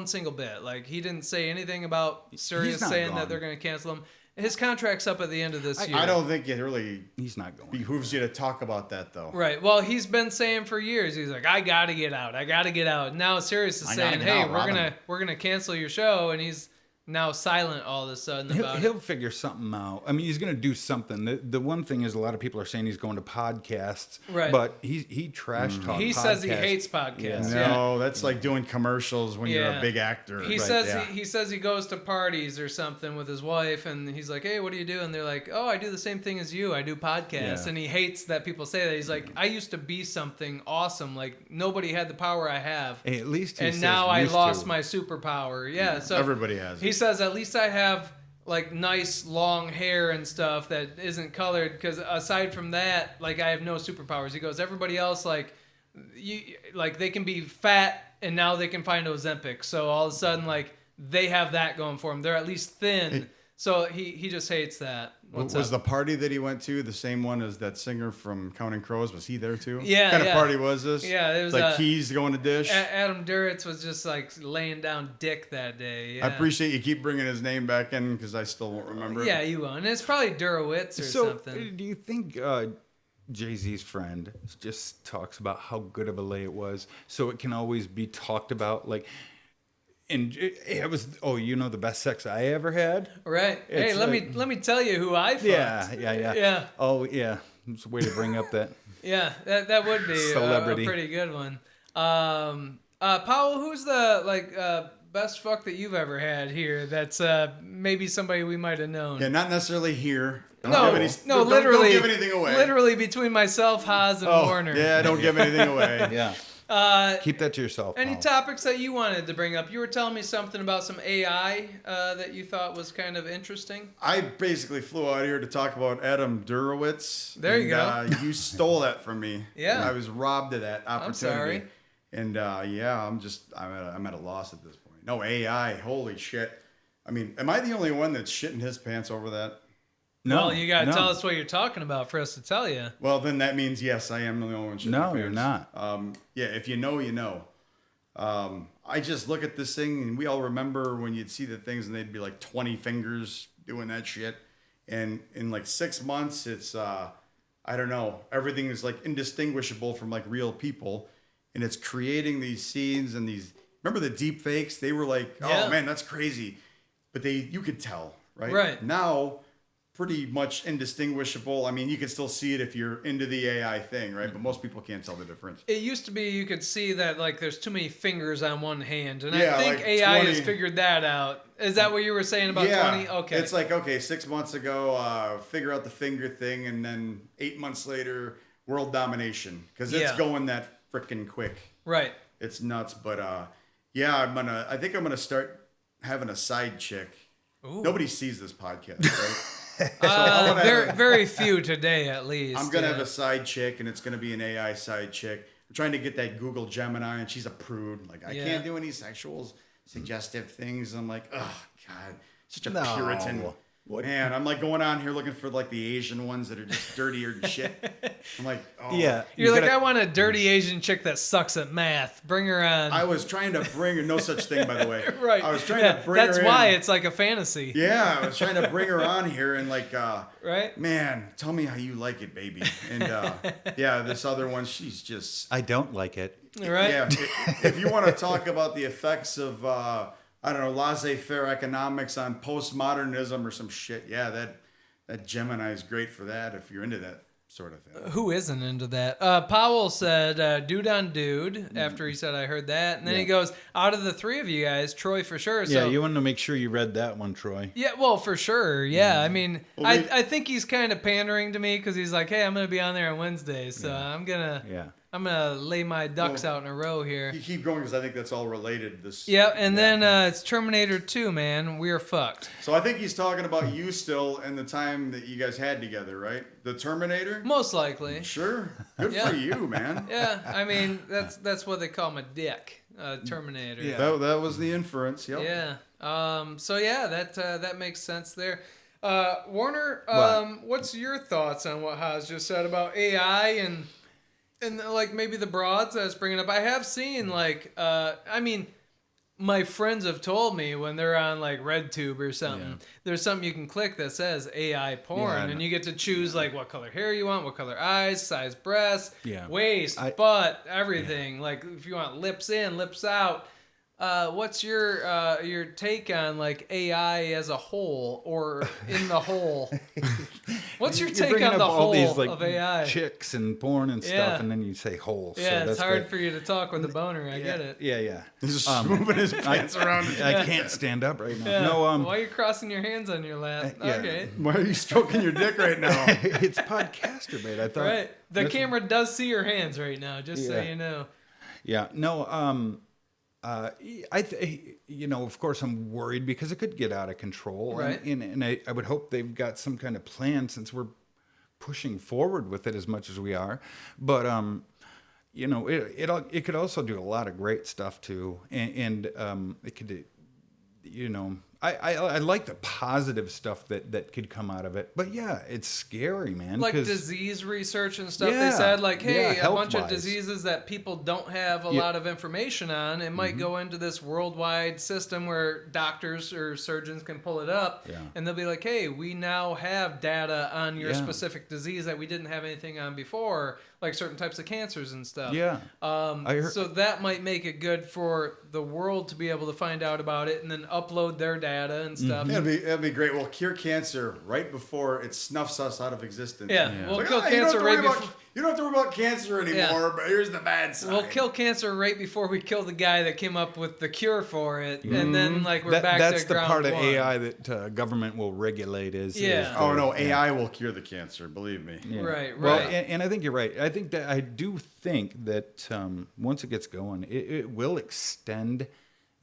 single bit. Like, he didn't say anything about Sirius not saying gone. that they're going to cancel him. His contract's up at the end of this year. I don't think it really He's not going. behooves you to talk about that, though. Right. Well, he's been saying for years, he's like, I gotta get out. And now Sirius is I gotta saying, get hey, out, Robin." we're gonna cancel your show, and he's now silent all of a sudden about He'll figure something out. I mean, he's going to do something. The one thing is, a lot of people are saying he's going to podcasts, Right. but he trash talks. He says he hates podcasts. Yeah. No, that's like doing commercials when you're Yeah. a big actor. He Right, says yeah. he says he goes to parties or something with his wife, and he's like, "Hey, what do you do?" And they're like, "Oh, I do the same thing as you. I do podcasts." Yeah. And he hates that people say that. He's like, "I used to be something awesome. Like, nobody had the power I have, Hey, at least he and says now I used lost to. my superpower." Yeah. So Everybody has it. He says, "At least I have like nice long hair and stuff that isn't colored, because aside from that, like, I have no superpowers." He goes, "Everybody else, like, they can be fat and now they can find Ozempic, so all of a sudden, like, they have that going for them. They're at least thin." So he just hates that. Was the party that he went to the same one as that singer from Counting Crows? Was he there too? Yeah, What kind yeah. of party was this? Yeah, it was, like Keys going to Dish. Adam Duritz was just like laying down dick that day. Yeah. I appreciate you keep bringing his name back in because I still won't remember. Yeah, you won't. And it's probably Durowitz or So, something. do you think Jay-Z's friend just talks about how good of a lay it was, so it can always be talked about. Like, and it was, oh, the best sex I ever had. Right. Hey, It's let me tell you who I fucked. Yeah. Oh, yeah. It's a way to bring up that. Yeah, that would be Celebrity. a pretty good one. Powell, who's the best fuck that you've ever had here? That's maybe somebody we might have known. Yeah, not necessarily here. No, Don't literally. Don't give anything away. Literally between myself, Haas, and Warner. Yeah, don't give anything away. Yeah. Keep that to yourself. Any Paul. topics that you wanted to bring up? You were telling me something about some AI that you thought was kind of interesting. I basically flew out here to talk about Adam Durowitz. There you go. You stole that from me. Yeah. I was robbed of that opportunity. I'm sorry. And I'm at a loss at this point. No, AI, holy shit. I mean, am I the only one that's shitting his pants over that? No, Well, you got to no. tell us what you're talking about for us to tell you. Well, then that means yes, I am the only one shitting my No, pants. you're not. Yeah, if you know, you know. I just look at this thing, and we all remember when you'd see the things, and they'd be like 20 fingers doing that shit. And in like 6 months, it's I don't know, everything is like indistinguishable from like real people, and it's creating these scenes and these. Remember the deep fakes? They were like, Yeah. oh man, that's crazy, but you could tell, right? Right. Now, pretty much indistinguishable. I mean, you can still see it if you're into the AI thing, right? But most people can't tell the difference. It used to be you could see that like there's too many fingers on one hand, and Yeah, I think like AI has 20 figured that out. Is that what you were saying about 20? Okay. It's like, okay, 6 months ago, figure out the finger thing, and then 8 months later, world domination. Because it's Yeah. going that freaking quick. right. It's nuts. But yeah, I think I'm gonna start having a side chick. Ooh. Nobody sees this podcast, right? So I wanna Very, have very few today, at least. I'm gonna yeah. have a side chick, and it's gonna be an AI side chick. I'm trying to get that Google Gemini, and she's a prude. Like, I Yeah. can't do any sexual suggestive things. I'm like, oh god, such a No. Puritan. What? Man, I'm like going on here looking for like the Asian ones that are just dirtier than shit. I'm like, oh. Yeah. You're you like, gotta- I want a dirty Asian chick that sucks at math. Bring her on. I was trying to bring her, no such thing, by the way. right. I was trying Yeah, to bring that's her why in. it's like a fantasy. Yeah, I was trying to bring her on here and like, Right. man, tell me how you like it, baby. And yeah, this other one, she's just, I don't like it. Right. yeah. If you want to talk about the effects of, I don't know, laissez-faire economics on postmodernism or some shit, yeah, that Gemini is great for that if you're into that sort of thing. Who isn't into that? Powell said, dude on dude, after he said, I heard that. And then he goes, out of the three of you guys, Troy for sure. So, Yeah, you want to make sure you read that one, Troy. yeah, well, for sure. Yeah. I mean, Well, I think he's kind of pandering to me because he's like, hey, I'm going to be on there on Wednesdays. So I'm going to lay my ducks out in a row here. You keep going because I think that's all related. This. Yeah, and then it's Terminator 2, man. We're fucked. So I think he's talking about you still and the time that you guys had together, right? The Terminator? Most likely. Sure. Good Yeah. for you, man. Yeah, I mean, that's what they call my dick, Terminator. Yeah. That was the inference. Yep. Yeah. So yeah, that makes sense there. Warner, What? what's your thoughts on what Haas just said about AI and like maybe the broads I was bringing up? I have seen like, I mean, my friends have told me when they're on like RedTube or something, there's something you can click that says AI porn, Yeah, I and know. you get to choose like what color hair you want, what color eyes, size breasts, Yeah. waist, I- butt, everything. Like if you want lips in, lips out. What's your take on like AI as a whole or in the whole? What's your You're take bringing on up the all whole these, like, of AI? chicks and porn and stuff, Yeah. and then you say whole. Yeah, so it's that's hard great. for you to talk with a boner. I get it. Yeah. He's just moving his pants around. I can't stand up right now. Yeah. No, Why are you crossing your hands on your lap? yeah. Okay. Why are you stroking your dick right now? it's Podcasturbate. I thought. Right. The that's- camera does see your hands right now, just so Yeah. you know. Yeah. No. Of course, I'm worried because it could get out of control, Right. and I would hope they've got some kind of plan since we're pushing forward with it as much as we are. But it could also do a lot of great stuff too, and it could, I like the positive stuff that could come out of it. But yeah, it's scary, man. Like 'cause- disease research and stuff. They Yeah, said, like, hey, yeah, a bunch of health-wise. diseases that people don't have a lot of information on. It might go into this worldwide system where doctors or surgeons can pull it up, Yeah. and they'll be like, hey, we now have data on your Yeah. specific disease that we didn't have anything on before, like certain types of cancers and stuff. Yeah. I heard- So that might make it good for the world to be able to find out about it and then upload their data and stuff. That'd be great. We'll cure cancer right before it snuffs us out of existence. Yeah, Yeah. we'll Like, kill "Ah, you don't have cancer to right worry about- before. You don't have to worry about cancer anymore, Yeah. but here's the bad side. We'll kill cancer right before we kill the guy that came up with the cure for it, and then like we're back that's to the ground part of one. AI that government will regulate. Is Oh no, yeah. AI will cure the cancer. Believe me. Yeah. Right, Well, right. and I think you're right. I do think that once it gets going, it will extend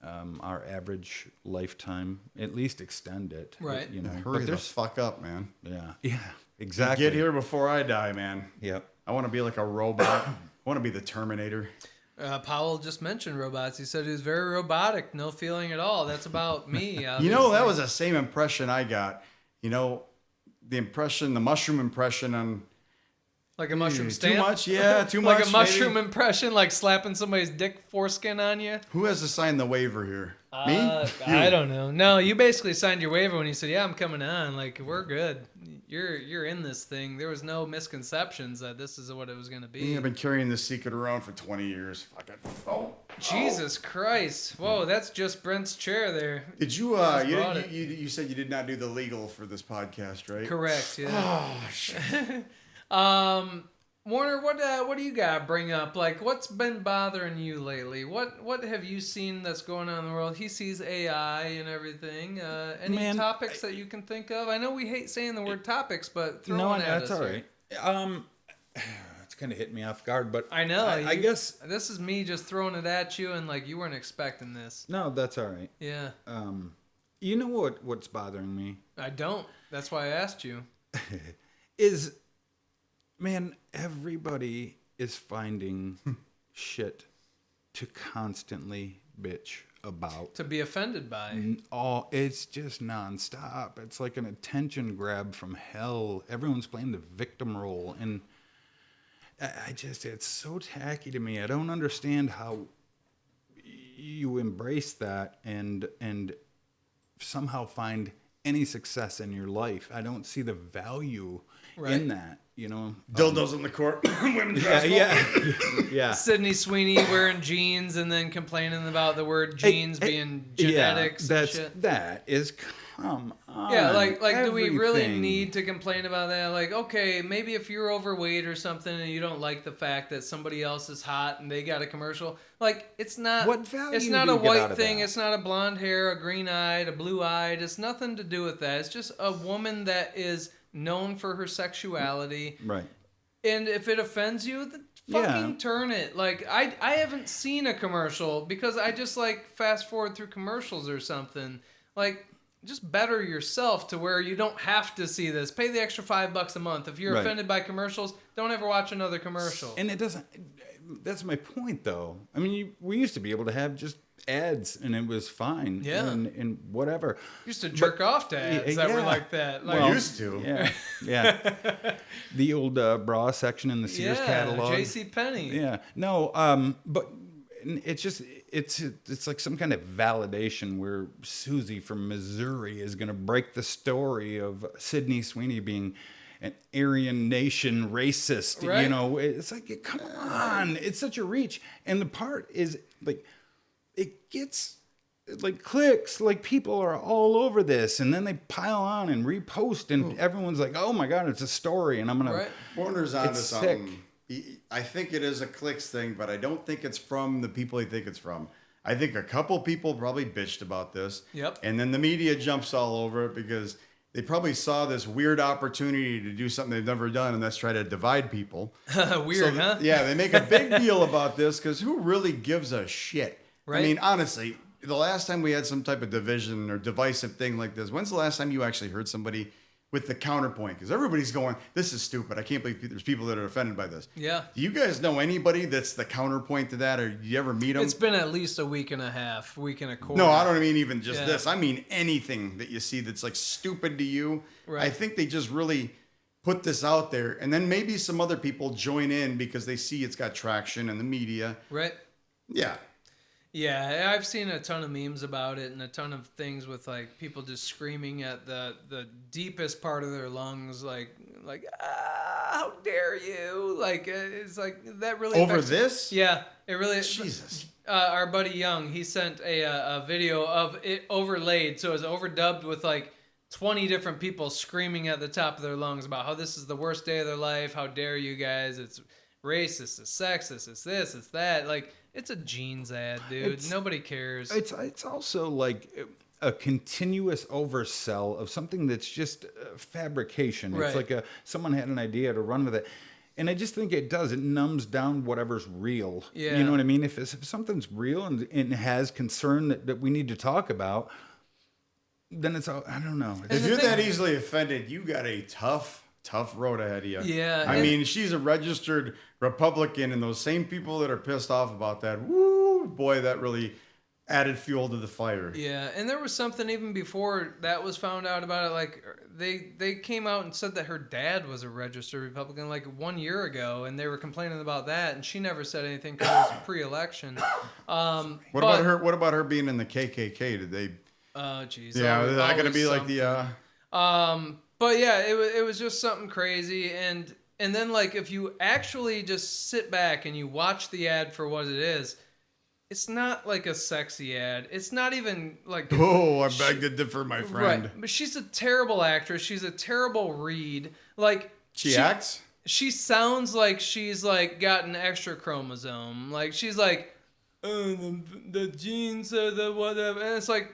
our average lifetime. At least extend it. Right. You know. Hurry But the there's fuck up, man. yeah. Exactly. Get here before I die, man. Yep. I want to be like a robot. I want to be the Terminator. Powell just mentioned robots. He said he was very robotic, no feeling at all. That's about me. You know, obviously. that was the same impression I got. You know, the mushroom impression on like a mushroom too stamp. much. Yeah, too like much. a mushroom maybe. impression, like slapping somebody's dick foreskin on you. Who has to sign the waiver here? Me? I don't know. No, you basically signed your waiver when you said, "Yeah, I'm coming on." Like we're good. You're in this thing. There was no misconceptions that this is what it was going to be. I've been carrying this secret around for 20 years. Fuck it. Oh. Jesus Christ! Whoa, that's just Brent's chair there. Did you? Just brought it. You said you did not do the legal for this podcast, right? Correct. Yeah. Oh shit. Warner, what do you got to bring up? Like, what's been bothering you lately? What have you seen that's going on in the world? He sees AI and everything. Any Man, topics that you can think of? I know we hate saying the word topics, but throw No, one at that's us all here. right. It's kind of hit me off guard, but I know. I guess this is me just throwing it at you, and like you weren't expecting this. no, that's all right. Yeah, You know what's bothering me I don't. That's why I asked you. is, man, everybody is finding shit to constantly bitch about. To be offended by. It's just nonstop. It's like an attention grab from hell. Everyone's playing the victim role, and it's so tacky to me. I don't understand how you embrace that and somehow find any success in your life. I don't see the value in that, you know. Dildos in the court. Women's basketball. Yeah. Sydney Sweeney wearing jeans and then complaining about the word jeans being genetics and shit. That is, come on. Yeah, like do we really Everything. need to complain about that? Like, okay, maybe if you're overweight or something and you don't like the fact that somebody else is hot and they got a commercial, like it's not What value it's not do a you get white out of thing, that? it's not a blonde hair, a green-eyed, a blue-eyed. It's nothing to do with that. It's just a woman that is known for her sexuality. Right. And if it offends you, then Yeah. fucking turn it. Like I haven't seen a commercial because I just like fast forward through commercials or something. Like just better yourself to where you don't have to see this. Pay the extra $5 a month. If you're Right. offended by commercials, don't ever watch another commercial. And it doesn't. That's my point, though. I mean, we used to be able to have just ads, and it was fine. Yeah. And whatever. Used to jerk off to ads that were yeah. like that. Like, Well, used to. Yeah. The old bra section in the Sears catalog. J.C. Penney. Yeah. No. But it's just it's like some kind of validation where Susie from Missouri is going to break the story of Sydney Sweeney being an Aryan nation racist. Right. You know, it's like, come on, it's such a reach. And the part is like, it gets like clicks, like people are all over this, and then they pile on and repost, and everyone's like, oh my God, it's a story, and I'm gonna. Right. Warner's onto It's something. I think it is a clicks thing, but I don't think it's from the people he think it's from. I think a couple people probably bitched about this. Yep. And then the media jumps all over it because they probably saw this weird opportunity to do something they've never done, and that's try to divide people. Weird, huh? Yeah, they make a big deal about this because who really gives a shit? Right. I mean, honestly, the last time we had some type of division or divisive thing like this, when's the last time you actually heard somebody with the counterpoint, because everybody's going, this is stupid. I can't believe there's people that are offended by this. Yeah. Do you guys know anybody that's the counterpoint to that, or do you ever meet them? It's been at least a week and a half, week and a quarter. No, I don't mean even just Yeah. this. I mean anything that you see that's like stupid to you. Right. I think they just really put this out there, and then maybe some other people join in because they see it's got traction in the media. Right. Yeah. Yeah, I've seen a ton of memes about it and a ton of things with like people just screaming at the deepest part of their lungs, like how dare you? Like it's like that really Over affects- this? Yeah, it really. Jesus. Our buddy Young, he sent a video of it overlaid, so it was overdubbed with like 20 different people screaming at the top of their lungs about how this is the worst day of their life. How dare you guys? It's racist, it's sexist, it's this, it's that. Like, it's a jeans ad, dude. Nobody cares. It's also like a continuous oversell of something that's just fabrication. Right. It's like someone had an idea to run with it. And I just think it does. It numbs down whatever's real. Yeah. You know what I mean? If something's real and has concern that we need to talk about, then it's, I don't know. If the you're thing- that easily offended, you got a tough road ahead of you. Yeah, I and- mean, she's a registered Republican, and those same people that are pissed off about that, woo, boy, that really added fuel to the fire. Yeah, and there was something even before that was found out about it. Like they came out and said that her dad was a registered Republican like 1 year ago, and they were complaining about that, and she never said anything because it was pre-election. What about her? What about her being in the KKK? Did they? Oh, jeez. Yeah, is that gonna always be like the? But yeah, it was just something crazy, and then like if you actually just sit back and you watch the ad for what it is, it's not like a sexy ad. It's not even like Oh, I beg to differ, my friend. right. But she's a terrible actress. She's a terrible read. Like She acts. She sounds like she's like got an extra chromosome. Like she's like, the genes are the whatever, and it's like,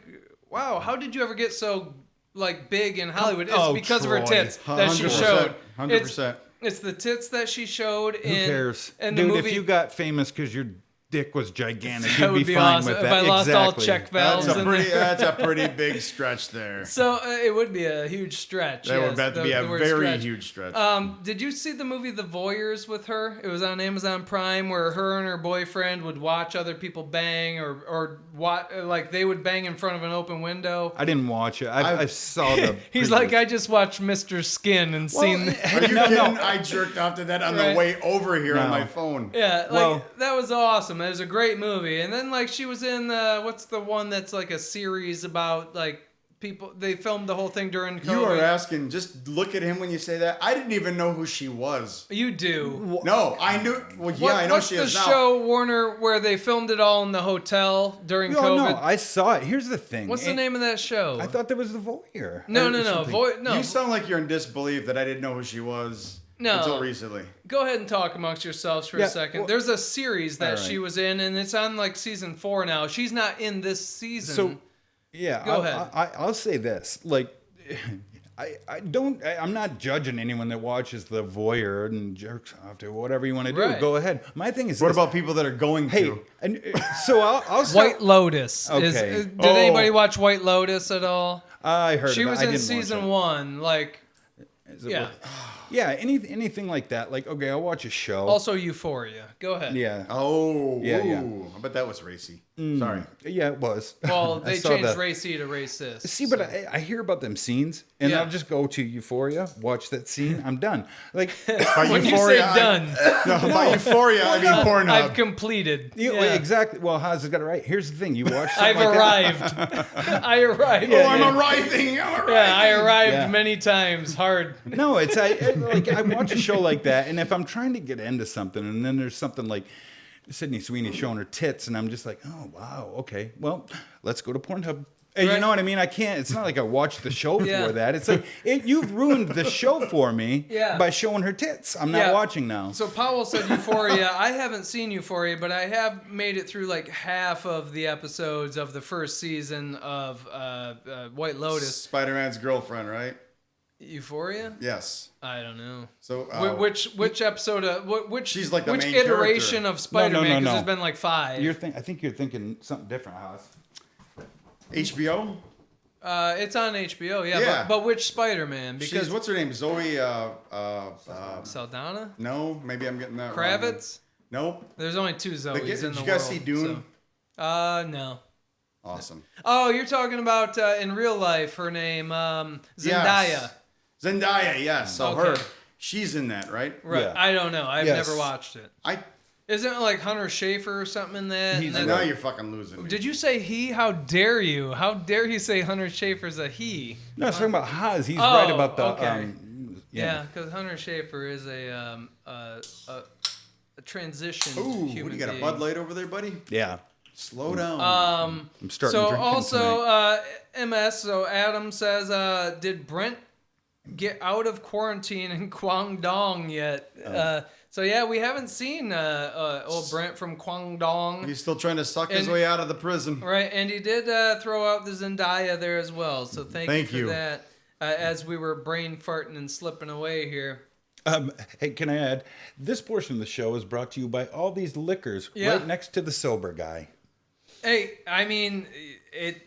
wow, how did you ever get so like big in Hollywood? It's because of her Troy. tits that she 100%, showed. 100%. It's the tits that she showed in. Who cares? In Dude, the movie, if you got famous because your dick was gigantic, that you'd would be be fine awesome. with If that. I lost all Exactly. check valves, That's a in pretty. there. That's a pretty big stretch there. So it would be a huge stretch. That would yes, have to be the a word very stretch. huge stretch. Did you see the movie The Voyeurs with her? It was on Amazon Prime, where her and her boyfriend would watch other people bang, or watch, like they would bang in front of an open window. I didn't watch it. I saw the. He's previews. like, I just watched Mr. Skin and seen. Are you kidding? I jerked off to that on Right. the way over here on No. my phone. Yeah, like Well- that was awesome. It was a great movie. And then like she was in what's the one that's like a series about like people? They filmed the whole thing during COVID. You are asking. Just look at him when you say that. I didn't even know who she was. You do. No, I knew. Well, yeah, I know what's she the is now. show, Warner, where they filmed it all in the hotel during No, COVID? no, I saw it. Here's the thing. What's the name of that show? I thought that was the voyeur. No, or no, no. something. No. You sound like you're in disbelief that I didn't know who she was No. until recently. Go ahead and talk amongst yourselves for Yeah, a second. well- There's a series that All right. she was in, and it's on like season 4 now. She's not in this season. So, yeah, Go ahead. I'll say this. Like, I'm not judging anyone that watches The Voyeur and jerks off to whatever you want to do. Right. Go ahead. My thing is What this. about people that are going Hey, to? and so I'll start. White Lotus. Okay. Did Oh. anybody watch White Lotus at all? I heard She of it. was I in didn't watch season it. 1. Like, Is it yeah. worth- Yeah, anything like that. Like, okay, I'll watch a show. Also Euphoria. Go ahead. yeah. Oh, Yeah, yeah. ooh, I bet that was racy. Sorry. Yeah, it was. Well, I they saw changed that. racy to racist. See, but I hear about them scenes, and Yeah. I'll just go to Euphoria, watch that scene, I'm done. Like, By when you say Euphoria, done, No, by Euphoria, I mean Pornhub. I've completed. you, Yeah. exactly. Well, Haas has got it right. Here's the thing: you watch. I've something like that- arrived. I arrived. Oh, I'm arriving. I'm arriving. Yeah, I arrived Yeah. many times. Hard. No, it's like I watch a show like that, and if I'm trying to get into something, and then there's something like Sydney Sweeney showing her tits, and I'm just like, oh wow, okay, well, let's go to Pornhub. And Right. you know what I mean? I can't. It's not like I watched the show Yeah. for that. It's like you've ruined the show for me Yeah. by showing her tits. I'm not Yeah. watching now. So Powell said Euphoria. I haven't seen Euphoria, but I have made it through like half of the episodes of the first season of White Lotus. Spider-Man's girlfriend, right? Euphoria? Yes. I don't know. So Which episode? Which She's like the which main iteration character. of Spider-Man? Because no. there's been like 5. I think you're thinking something different, Haas. HBO? It's on HBO. Yeah. Yeah. But which Spider-Man? She's, Because what's her name? Zoe. Saldana, No, maybe I'm getting that wrong. Kravitz. Nope. There's only two Zoes Did in the you guys world. see Dune? So. No. Awesome. Oh, you're talking about in real life. Her name Zendaya. Yes. Zendaya, yes. So Okay. she's in that, right? Right. Yeah. I don't know. I've Yes. never watched it. I Isn't it like Hunter Schafer or something in that? He's And now then- you're fucking losing me. Did you say he? How dare you? How dare you say Hunter Schafer's a he? No, I was talking about Haas. He's Oh, right about the. okay. Yeah, because Hunter Schafer is a transition Ooh, human what do you got, being. a Bud Light over there, buddy? Yeah. Slow down. I'm starting So drinking also tonight. MS. So Adam says, did Brent get out of quarantine in Guangdong yet? So yeah, we haven't seen old Brent from Guangdong. He's still trying to suck his and- way out of the prison. Right, and he did throw out the Zendaya there as well. So thank you for that. As we were brain farting and slipping away here. Hey, can I add? This portion of the show is brought to you by all these liquors Yeah. right next to the sober guy. Hey, I mean,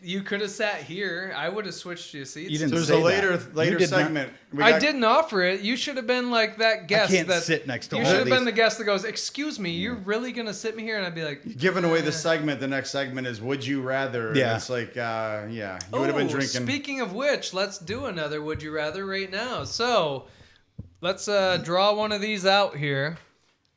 you could have sat here. I would have switched you seats. You didn't There's say a later that. You did not- segment. I didn't offer it. You should have been like that guest. can't that sit next to You all should have these. been the guest that goes, "Excuse me, you're really gonna sit me here?" And I'd be like, Giving away the segment. The next segment is Would You Rather? Yeah. And it's like, you would have been drinking. Speaking of which, let's do another Would You Rather right now. So let's draw one of these out here.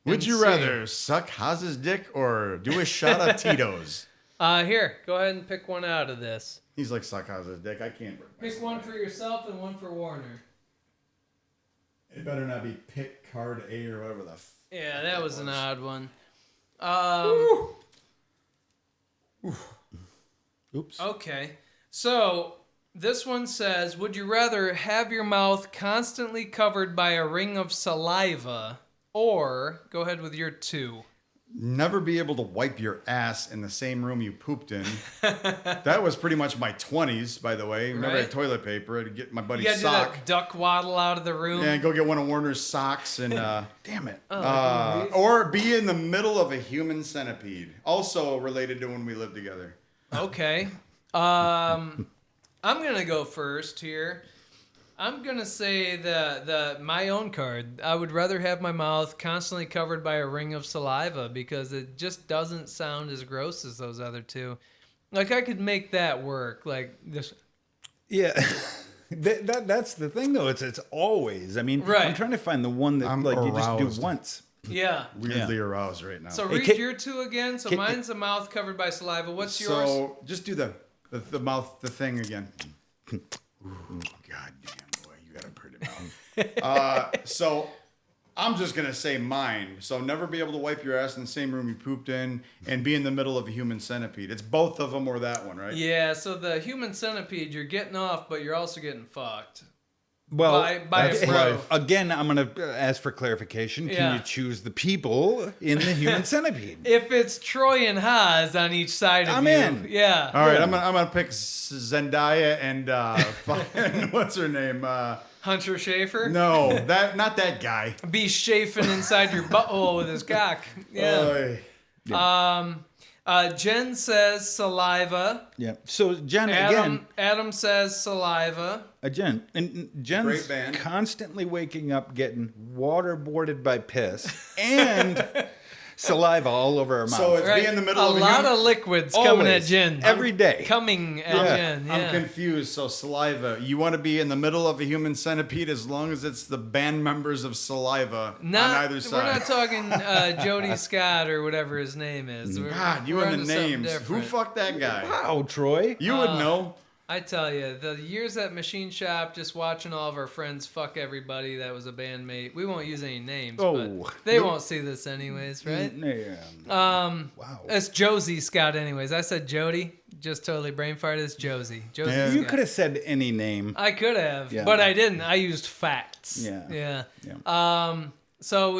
Would and you see. rather suck Haz's dick or do a shot of Tito's? Here, go ahead and pick one out of this. He's like, suck Haz's dick. I can't. Pick one for yourself and one for Warner. It better not be pick card A or whatever the. Yeah, that was an odd one. Oops. Okay. So this one says, would you rather have your mouth constantly covered by a ring of saliva, or go ahead with your two? Never be able to wipe your ass in the same room you pooped in. That was pretty much my 20s, by the way. Never Right. had toilet paper. I'd get my You buddy's gotta do sock. that duck waddle out of the room. And go get one of Warner's socks and Damn it. or be in the middle of a human centipede. Also related to when we lived together. Okay. I'm gonna go first here. I'm gonna say the my own card. I would rather have my mouth constantly covered by a ring of saliva because it just doesn't sound as gross as those other two. Like I could make that work. Like this. Yeah. That's the thing, though. It's always. I mean, Right. I'm trying to find the one that I'm like you just aroused. do once. Yeah. Weirdly aroused right now. So Hey, read your two again. So can- mine's a mouth covered by saliva. What's yours? So just do the mouth, the thing again. Ooh, God damn, boy, you got a pretty mouth. So I'm just going to say mine. So never be able to wipe your ass in the same room you pooped in and be in the middle of a human centipede. It's both of them or that one, right? Yeah. So the human centipede, you're getting off, but you're also getting fucked. Well, By a that's bro. life. again, I'm going to ask for clarification. Can Yeah. you choose the people in the human centipede? If it's Troy and Haas on each side of I'm you, in. yeah. All right, Yeah. I'm gonna pick Zendaya and fucking, what's her name? Hunter Schafer. No, not that guy. Be chafing inside your butthole with his cock. Yeah. Oy. Jen says saliva. Yeah. So Jen again, Adam says saliva. Jen, and Jen's Great band. constantly waking up, getting waterboarded by piss and saliva all over her mouth. So it's Right. be in the middle a of a lot human. of liquids coming at Always. Jen. Every day. Coming at Yeah. Jen. Yeah. I'm confused. So saliva. You want to be in the middle of a human centipede as long as it's the band members of Saliva on either We're side. not talking Jody Scott or whatever his name is. God, you we're and the onto something names. Who different. fucked that guy? Wow, Troy. You would know. I tell you, the years at Machine Shop, just watching all of our friends fuck everybody that was a bandmate. We won't use any names, Oh. but they won't see this anyways, right? Yeah. Wow. Wow. It's Josie Scott anyways. I said Jody, just totally brain farted. It's Josie. Josie Yeah. Scott. You could have said any name. I could have, Yeah. but I didn't. I used facts. Yeah. Yeah. So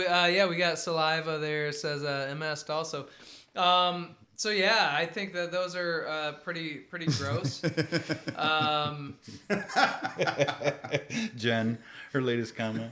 we got saliva there. It says MS also. So yeah, I think that those are pretty gross. Jen, her latest comment.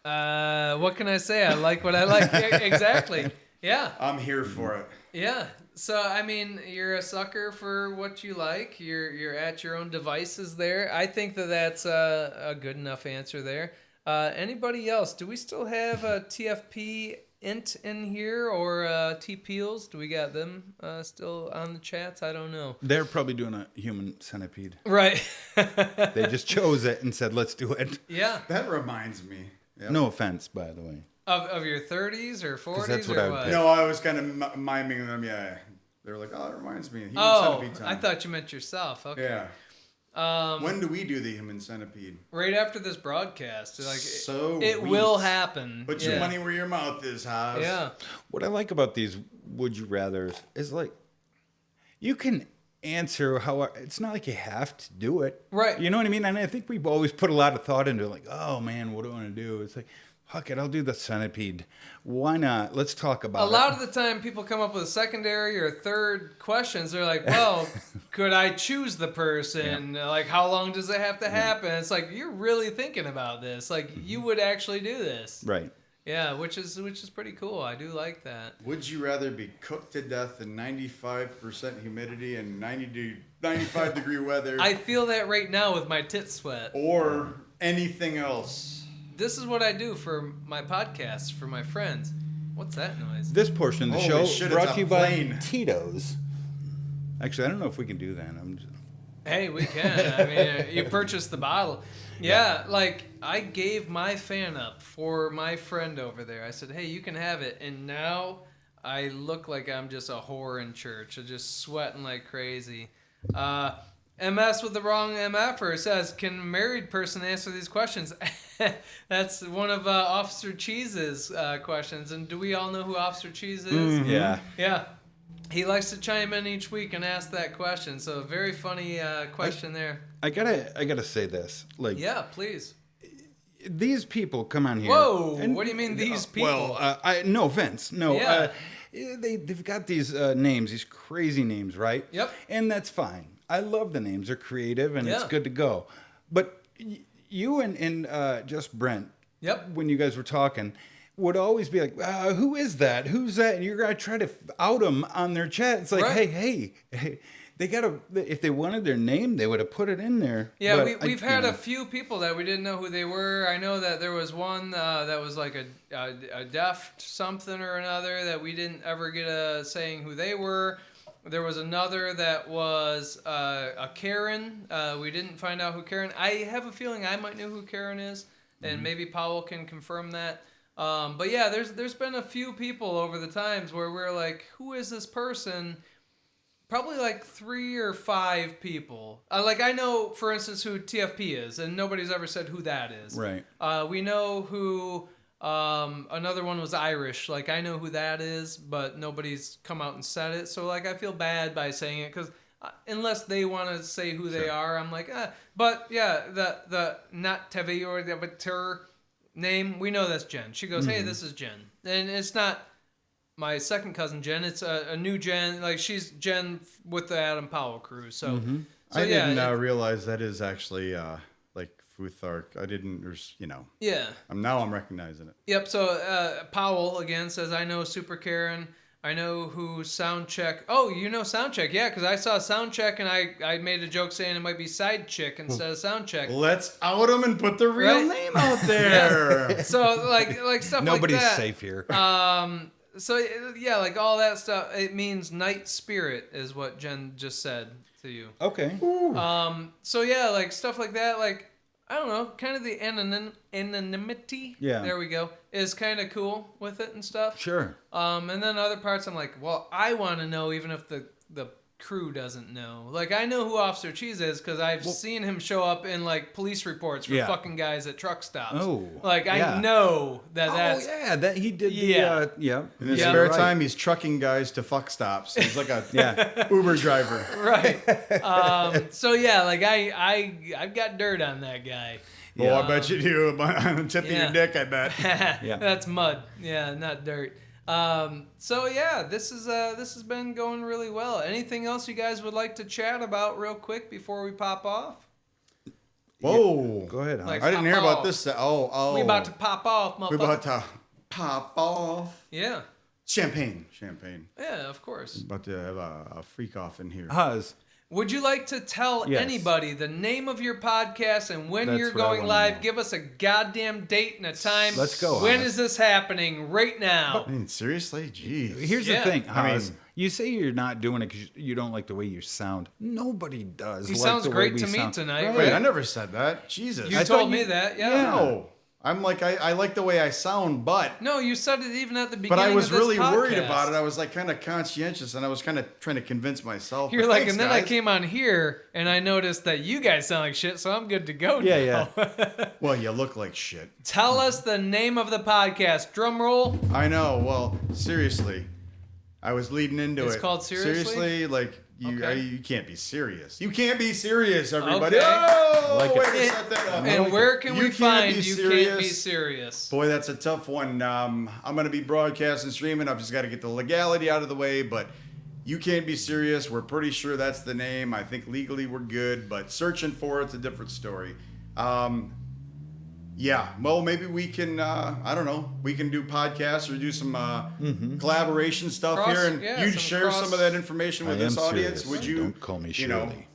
What can I say? I like what I like. Exactly. Yeah. I'm here for it. Yeah. So I mean, you're a sucker for what you like. You're at your own devices there. I think that's a good enough answer there. Anybody else? Do we still have a TFP int in here or T Peels? Do we got them still on the chats? I don't know. They're probably doing a human centipede. Right. They just chose it and said, let's do it. Yeah. That reminds me. Yep. No offense, by the way. Of your 30s or 40s that's what or I would what? pick. No, I was kind of miming them. Yeah, they were like, "Oh, it reminds me of human Oh, centipede time." I thought you meant yourself. Okay. Yeah. When do we do the human centipede? Right after this broadcast. Like So it sweet. will happen. Put your money where your mouth is, Haas. Yeah. What I like about these would you rathers is like you can answer how it's not like you have to do it. Right. You know what I mean? And I think we've always put a lot of thought into it, like, oh man, what do I want to do? It's like, fuck it, I'll do the centipede. Why not? Let's talk about it. A lot of the time people come up with a secondary or third questions. They're like, well, could I choose the person? Like, how long does it have to happen? It's like, you're really thinking about this. Like, you would actually do this. Right. Yeah, which is pretty cool. I do like that. Would you rather be cooked to death in 95% humidity and 95 degree weather, I feel that right now with my tit sweat. or anything else? This is what I do for my podcasts, for my friends. What's that noise? This portion of the Holy show shit, brought it's a to you by plane. Tito's. Actually, I don't know if we can do that. I'm just... Hey, we can. I mean, you purchased the bottle. Yeah, like, I gave my fan up for my friend over there. I said, hey, you can have it. And now I look like I'm just a whore in church. I'm just sweating like crazy. MS with the wrong MFer says, can a married person answer these questions? That's one of Officer Cheese's questions. And do we all know who Officer Cheese is? Yeah. Yeah. He likes to chime in each week and ask that question. So a very funny question there. I gotta say this. Like, Yeah, please. these people come on here. Whoa, what do you mean these people? Well, no offense. No. Yeah. They've got these names, these crazy names, right? Yep. And that's fine. I love the names. They're creative and it's Yeah. good to go. But you and just Brent, Yep. when you guys were talking, would always be like, who is that? Who's that? And you're going to try to out them on their chat. It's like, Right. hey, they got to, if they wanted their name, they would have put it in there. Yeah, But we've had a few people that we didn't know who they were. I know that there was one that was like a deaf something or another that we didn't ever get a saying who they were. There was another that was a Karen. We didn't find out who Karen. I have a feeling I might know who Karen is, and maybe Powell can confirm that. But yeah, there's been a few people over the times where we're like, who is this person? Probably like 3 or 5 people. Like I know, for instance, who TFP is, and nobody's ever said who that is. Right. We know who. Another one was Irish. Like I know who that is, but nobody's come out and said it. So like I feel bad by saying it because unless they want to say who they are, I'm like, But yeah, the not Tevi or the her name, we know that's Jen. She goes, hey, this is Jen, and it's not my second cousin Jen. It's a new Jen. Like she's Jen with the Adam Powell crew. So, I didn't realize that is actually like Futhark. I didn't, Yeah. I'm recognizing it. Yep. So Powell again says, I know Super Karen. I know who Soundcheck. Oh, you know Soundcheck. Yeah, because I saw Soundcheck and I made a joke saying it might be Side Chick instead of Soundcheck. Let's out them and put the real Right. name out there. So like stuff Nobody's like that. safe here. So yeah, like all that stuff. It means night spirit is what Jen just said to you. Okay. So yeah, like stuff like that. Like I don't know, kind of the anonymity. Yeah. There we go. Is kind of cool with it and stuff. Sure. And then other parts, I'm like, well, I want to know even if the crew doesn't know. Like I know who Officer Cheese is because I've seen him show up in like police reports for Yeah. fucking guys at truck stops. Oh, like yeah. I know that's. Oh yeah, that he did. Yeah. In his Yeah. spare right. time, he's trucking guys to fuck stops. He's like a Yeah. Uber driver. Right. So yeah, like I've got dirt on that guy. Oh, I bet you do. On the tip of your dick, I bet. Yeah. That's mud. Yeah, not dirt. So yeah, this has been going really well. Anything else you guys would like to chat about real quick before we pop off? Whoa. Go ahead. Hans. Like- I didn't hear Pop about off. this. Oh. We about to pop off, motherfucker. We about to pop off. Yeah. Champagne. Yeah, of course. About to have a freak off in here. Huz, Would you like to tell Yes. anybody the name of your podcast and when That's you're what I going wanna live? know. Give us a goddamn date and a time. Let's go, When Haz. is this happening? Right now. I mean, seriously? Jeez. here's Yeah. the thing, I Huz. mean- You say you're not doing it because you don't like the way you sound. Nobody does. He like sounds the way great we to me sound. tonight. Right. Wait, I never said that. Jesus. You I thought told me you- that, yeah. yeah. No. I'm like, I like the way I sound, but No, you said it even at the beginning. but I was of this really worried podcast. about it. I was like kind of conscientious, and I was kind of trying to convince myself. You're But like, thanks, and then I guys. came on here and I noticed that you guys sound like shit, so I'm good to go Yeah, now. Well, you look like shit. Tell us the name of the podcast. Drum roll. I know. Well, seriously, I was leading into It's it. called Seriously? Seriously, like you, Okay. you can't be serious. You can't be serious, everybody. Okay. Oh, like it. way to set that up. And where can we You can't find be you can't be serious. serious? Boy, that's a tough one. I'm going to be broadcasting, streaming. I've just got to get the legality out of the way, but you can't be serious. We're pretty sure that's the name. I think legally we're good, but searching for it's a different story. Yeah, well, maybe we can, I don't know, we can do podcasts or do some collaboration stuff Cross- here, and yeah, you'd some share cross- some of that information with I this am audience. serious. Would you? Don't call me you know, Shirley.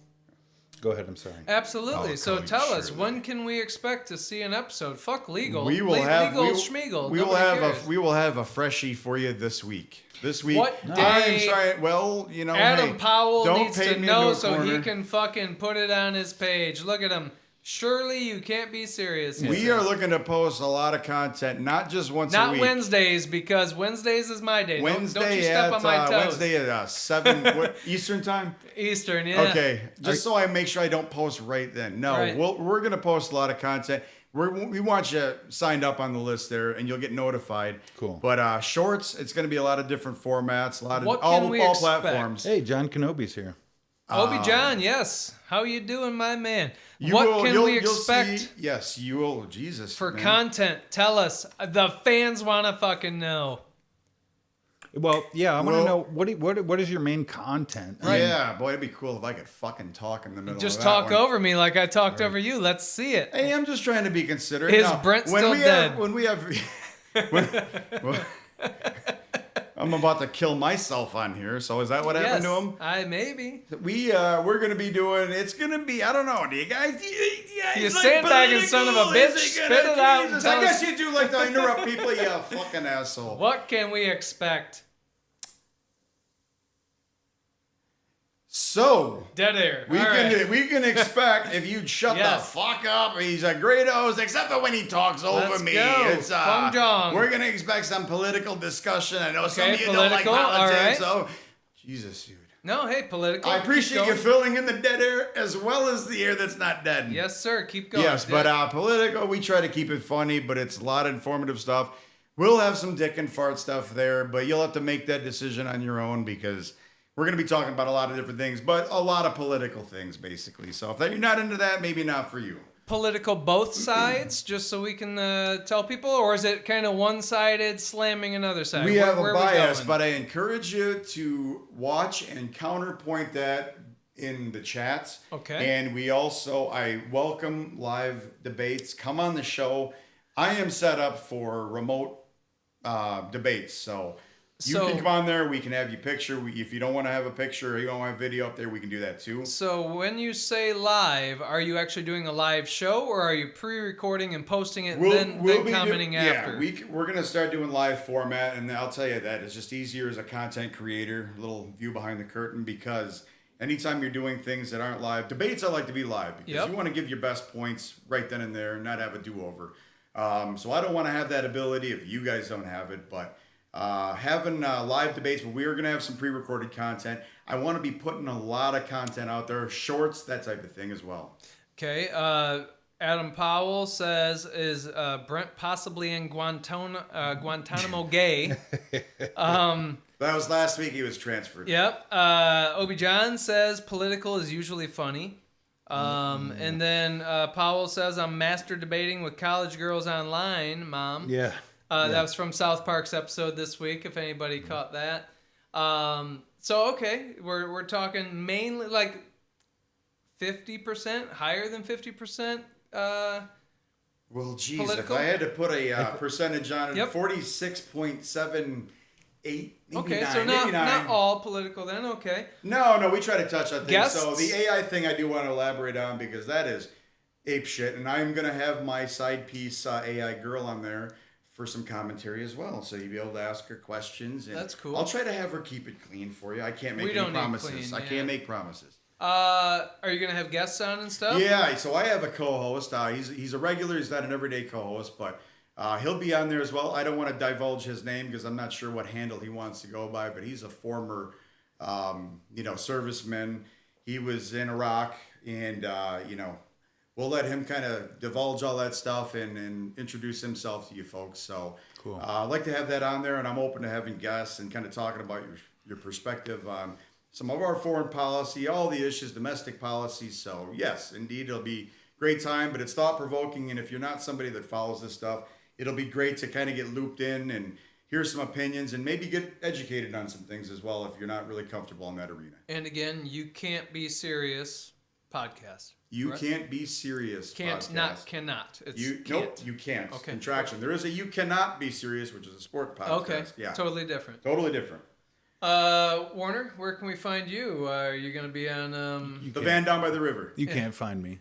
Go ahead. I'm sorry. Absolutely. Oh, So call me tell us, Shirley. when can we expect to see an episode? Fuck legal. we will have legal we, schmiegel. we will Nobody have cares. we will have a freshie for you this week. This week. What I'm day- sorry. Well, you know, Adam hey, Powell don't needs paint to me know into a so he corner. can fucking put it on his page. Look at him. Surely you can't be serious. he We says. are looking to post a lot of content, not just once a Not week. Wednesdays, because Wednesdays is my day. Wednesday don't you step at on my toes. Wednesday at 7 what, Eastern time. Eastern, yeah. Okay, just so I make sure I don't post right then. No, Right. we're going to post a lot of content. We want you signed up on the list there, and you'll get notified. Cool. But shorts, it's going to be a lot of different formats, a lot of What all can we all expect? platforms. Hey, John Kenobi's here. Obi John, yes. How you doing, my man? You What will- can you'll- we you'll expect see- yes, you will. Jesus. for man. content? Tell us. The fans want to fucking know. Well, yeah, I want Well- to know what is your main content? Yeah, boy, it'd be cool if I could fucking talk in the middle. Just of that talk one. over me like I talked over you. Let's see it. Hey, I'm just trying to be considerate. Is Now, Brent when still we dead? Have, when we have, well, I'm about to kill myself on here. So is that what happened to him? I maybe. We're gonna be doing. It's gonna be. I don't know. Do you guys? You like sandbagging son of a political? bitch, Is spit gonna- it out and Jesus, tell I guess us- you do like to interrupt people. You fucking asshole. What can we expect? So Dead air. we All can right. we can expect if you'd shut Yes. the fuck up. He's a great host, except for when he talks over Let's me. go. It's Feng Zhang. we're gonna expect some political discussion. I know some Okay, of you don't like political, all politics, right. so Jesus, dude. No, hey, political. I keep appreciate you going. filling in the dead air as well as the air that's not dead. Yes, sir. Keep going. Yes, but political, we try to keep it funny, but it's a lot of informative stuff. We'll have some dick and fart stuff there, but you'll have to make that decision on your own because we're going to be talking about a lot of different things, but a lot of political things, basically. So if you're not into that, maybe not for you. Political both sides, just so we can tell people, or is it kind of one-sided slamming another side? We have Where a are we bias, going? but I encourage you to watch and counterpoint that in the chats. Okay. And I welcome live debates. Come on the show. I am set up for remote debates, so you So- can come on there. We can have you picture. If you don't want to have a picture or you don't want to have video up there, we can do that too. So when you say live, are you actually doing a live show, or are you pre-recording and posting it, then be commenting after? Yeah, we're going to start doing live format, and I'll tell you that it's just easier as a content creator, a little view behind the curtain, because anytime you're doing things that aren't live, debates I like to be live, because Yep. you want to give your best points right then and there and not have a do-over. So I don't want to have that ability if you guys don't have it, but having live debates, but we are going to have some pre-recorded content. I want to be putting a lot of content out there, shorts, that type of thing as well. Okay. Adam Powell says, is Brent possibly in Guantanamo gay? That was last week. He was transferred. Yep. Obi John says political is usually funny. And then Powell says, I'm master debating with college girls online, Mom. Yeah. That was from South Park's episode this week, if anybody caught that. So, okay, we're talking mainly like 50%, higher than 50%. Well, geez, Political? if I had to put a percentage on it, Yep. 46.7 8, maybe Okay, 9, so maybe 9. not all political then. Okay. No, we try to touch on things. Guests? So the AI thing I do want to elaborate on because that is ape shit, and I am going to have my side piece AI girl on there for some commentary as well, so you'll be able to ask her questions. And That's cool. I'll try to have her keep it clean for you. I can't make We any don't need promises. clean, I yeah. can't make promises. Are you gonna have guests on and stuff? Yeah, so I have a co-host. He's a regular. He's not an everyday co-host, but he'll be on there as well. I don't want to divulge his name because I'm not sure what handle he wants to go by, but he's a former, serviceman. He was in Iraq, and we'll let him kind of divulge all that stuff and introduce himself to you folks. So Cool. I'd like to have that on there, and I'm open to having guests and kind of talking about your perspective on some of our foreign policy, all the issues, domestic policy. So yes, indeed, it'll be a great time, but it's thought-provoking, and if you're not somebody that follows this stuff, it'll be great to kind of get looped in and hear some opinions and maybe get educated on some things as well if you're not really comfortable in that arena. And again, you can't be serious podcast. You correct? can't be serious. Can't podcast. not cannot. It's Nope, can't. you can't. Okay. Contraction. There is a you cannot be serious, which is a sport podcast. Okay. Yeah. Totally different. Totally different. Warner, where can we find you? Are you gonna be on? The van down by the river. You can't find me.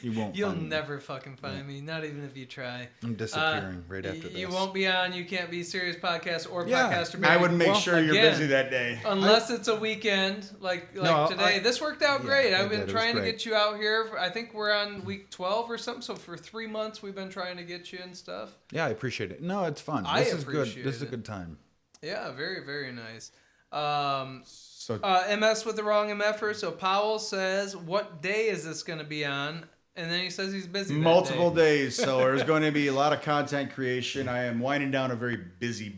You won't. You'll find me. never fucking find me. Not even if you try. I'm disappearing right after this. You won't be on. You can't be serious podcast or Yeah. Podcasturbate. I would make Well, sure you're again, busy that day. Unless it's a weekend like today. This worked out great. it I've been did. It was trying to great. get you out here. I think we're on week 12 or something. So for 3 months we've been trying to get you and stuff. Yeah, I appreciate it. No, it's fun. I This is good. appreciate This is a it. good time. Yeah, very, very nice. So MS with the wrong MFer. So Powell says, what day is this going to be on? And then he says he's busy that multiple day. days. So there's going to be a lot of content creation. I am winding down a very busy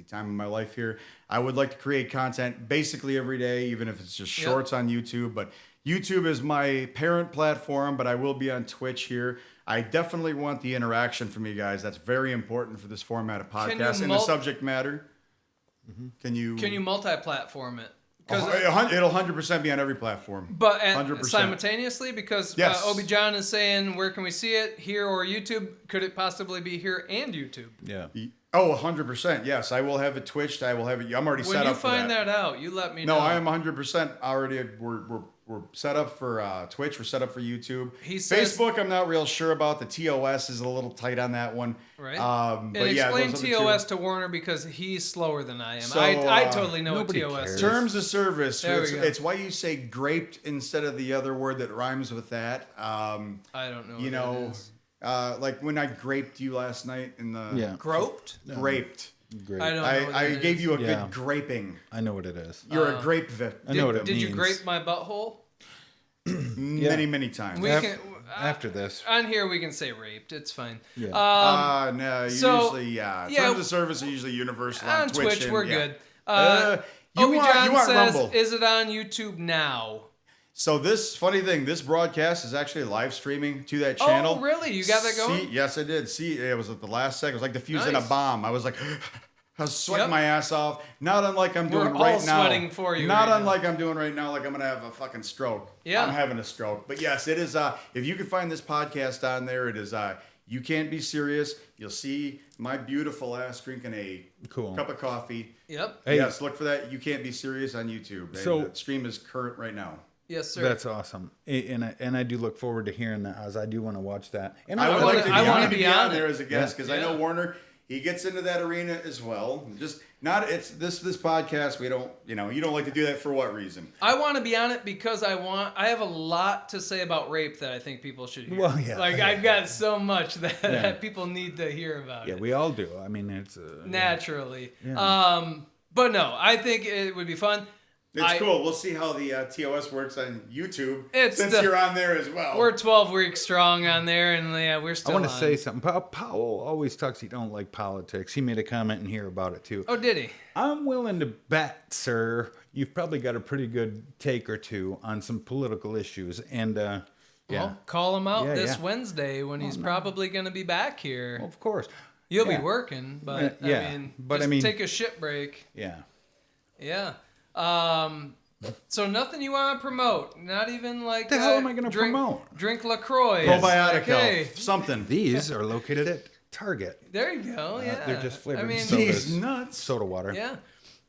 time in my life here. I would like to create content basically every day, even if it's just shorts on YouTube. But YouTube is my parent platform, but I will be on Twitch here. I definitely want the interaction from you guys. That's very important for this format of podcast and the subject matter. Can you multi-platform it? It'll 100% be on every platform. But 100%. simultaneously, because Yes. Obi John is saying, where can we see it? Here or YouTube? Could it possibly be here and YouTube? Yeah. Oh, 100%. Yes, I will have it Twitched. I will have it. I'm already When set you up for find that out, you let me No, know. I am 100% already. We're set up for Twitch. We're set up for YouTube. He says- Facebook, I'm not real sure about. The TOS is a little tight on that one. Right. But And yeah, explain those are the TOS two. to Warner because he's slower than I am. So, I totally know what nobody TOS cares. is. Terms of service. There we It's, go. it's why you say graped instead of the other word that rhymes with that. I don't know You what know, it is. like when I graped you last night in the Yeah. Groped? graped. Great. I don't know what I it gave is. you a Yeah. good graping. I know what it is. You're a grape victim. I know what it Did you means. grape my butthole? Many times. We can After this. on here we can say raped. It's fine. Yeah. No, so- usually, yeah. yeah, Terms of service are usually universal on, On Twitch, and- we're yeah. good. You Obi want John says, Rumble. "Is it on YouTube now?" So this funny thing, this broadcast is actually live streaming to that channel. Oh, really? You got that going? See, yes, I did. See, it was at the last second. It was like defusing a Nice. bomb. I was like, I was sweating Yep. my ass off. Not unlike I'm We're doing all right now. sweating for you Not right now. unlike I'm doing right now. Like I'm gonna have a fucking stroke. Yeah. I'm having a stroke. But yes, it is. If you can find this podcast on there, it is. You can't be serious. You'll see my beautiful ass drinking a Cool. cup of coffee. Yep. Hey. Yes, look for that. You can't be serious on YouTube. So- the stream is current right now. Yes, sir. That's awesome. And I do look forward to hearing that, as I do want to watch that. And I would wanna- like to be, I wanna on, be on there it. as a guest because I Yeah. know Warner. He gets into that arena as well. Just not it's this podcast. We don't you don't like to do that for what reason? I want to be on it because I have a lot to say about rape that I think people should hear. Well, yeah. Like I've got so much that people need to hear about yeah, it. we all do. I mean, it's Naturally. Yeah. But no, I think it would be fun. It's cool. We'll see how the TOS works on YouTube since the- you're on there as well. We're 12 weeks strong on there, and yeah, we're I still want to on. say something. Powell always talks he don't like politics. He made a comment in here about it too. Oh, did he? I'm willing to bet, sir, you've probably got a pretty good take or two on some political issues. And yeah, Well, call him out Yeah, this yeah. Wednesday when he's probably going to be back here. well, of course. You'll Yeah. be working, but Yeah, I mean, but just I mean- take a shit break. Yeah. Yeah. So nothing you want to promote? Not even like The hell am I gonna drink, promote? Drink LaCroix. Probiotic Like, hey, health, something. These are located at Target. There you go. Yeah. They're just flavored I mean, sodas. He's nuts. Soda water. yeah.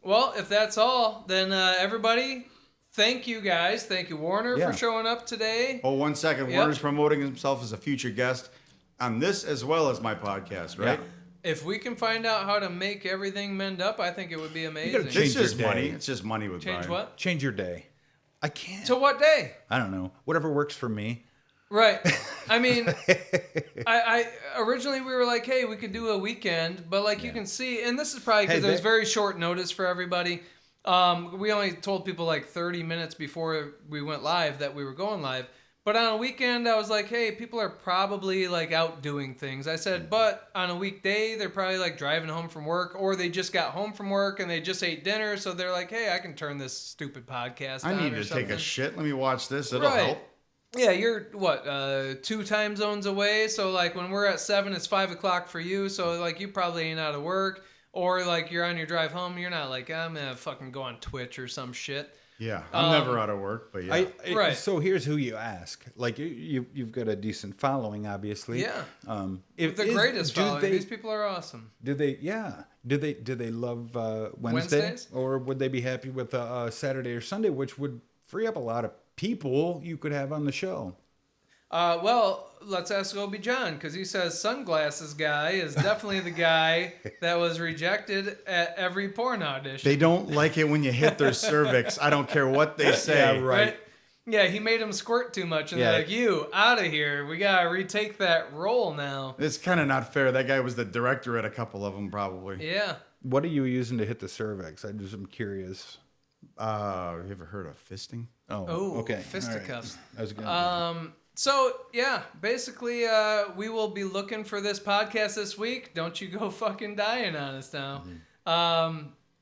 Well, if that's all, then everybody, thank you guys. Thank you, Warner, Yeah. for showing up today. Oh, 1 second. Yep. Warner's promoting himself as a future guest on this as well as my podcast, right? If we can find out how to make everything mend up, I think it would be amazing. gotta It's change just your money. day. It's just money with Change Brian. what? Change your day. I can't. To what day? I don't know. Whatever works for me. Right. I mean, I originally we were like, hey, we could do a weekend, but like you can see, and this is probably because Hey, it was very short notice for everybody. We only told people like 30 minutes before we went live that we were going live. But on a weekend, I was like, hey, people are probably like out doing things. I said, but on a weekday, they're probably like driving home from work, or they just got home from work and they just ate dinner. So they're like, hey, I can turn this stupid podcast on I need or to something. take a shit. Let me watch this. It'll Right. help. Yeah, you're what, 2 time zones away. So like when we're at 7, it's 5 o'clock for you. So like you probably ain't out of work, or like you're on your drive home. You're not like, I'm gonna fucking go on Twitch or some shit. Yeah, I'm never out of work, but yeah. Right. So here's who you ask. Like you've got a decent following, obviously. Yeah. If, The greatest do following. they- These people are awesome. Do they? Yeah. Do they love Wednesday, Wednesdays? or would they be happy with Saturday or Sunday, which would free up a lot of people you could have on the show? Well, let's ask Obi John, because he says sunglasses guy is definitely the guy that was rejected at every porn audition. They don't like it when you hit their cervix. I don't care what they say. Yeah, right. Yeah, he made him squirt too much, and Yeah. they're like, you, out of here. We got to retake that role now. It's kind of not fair. That guy was the director at a couple of them, probably. Yeah. What are you using to hit the cervix? I'm curious. You ever heard of fisting? Oh, okay. fisticuffs. All right. I was gonna. So, yeah, basically, we will be looking for this podcast this week. Don't you go fucking dying on us now.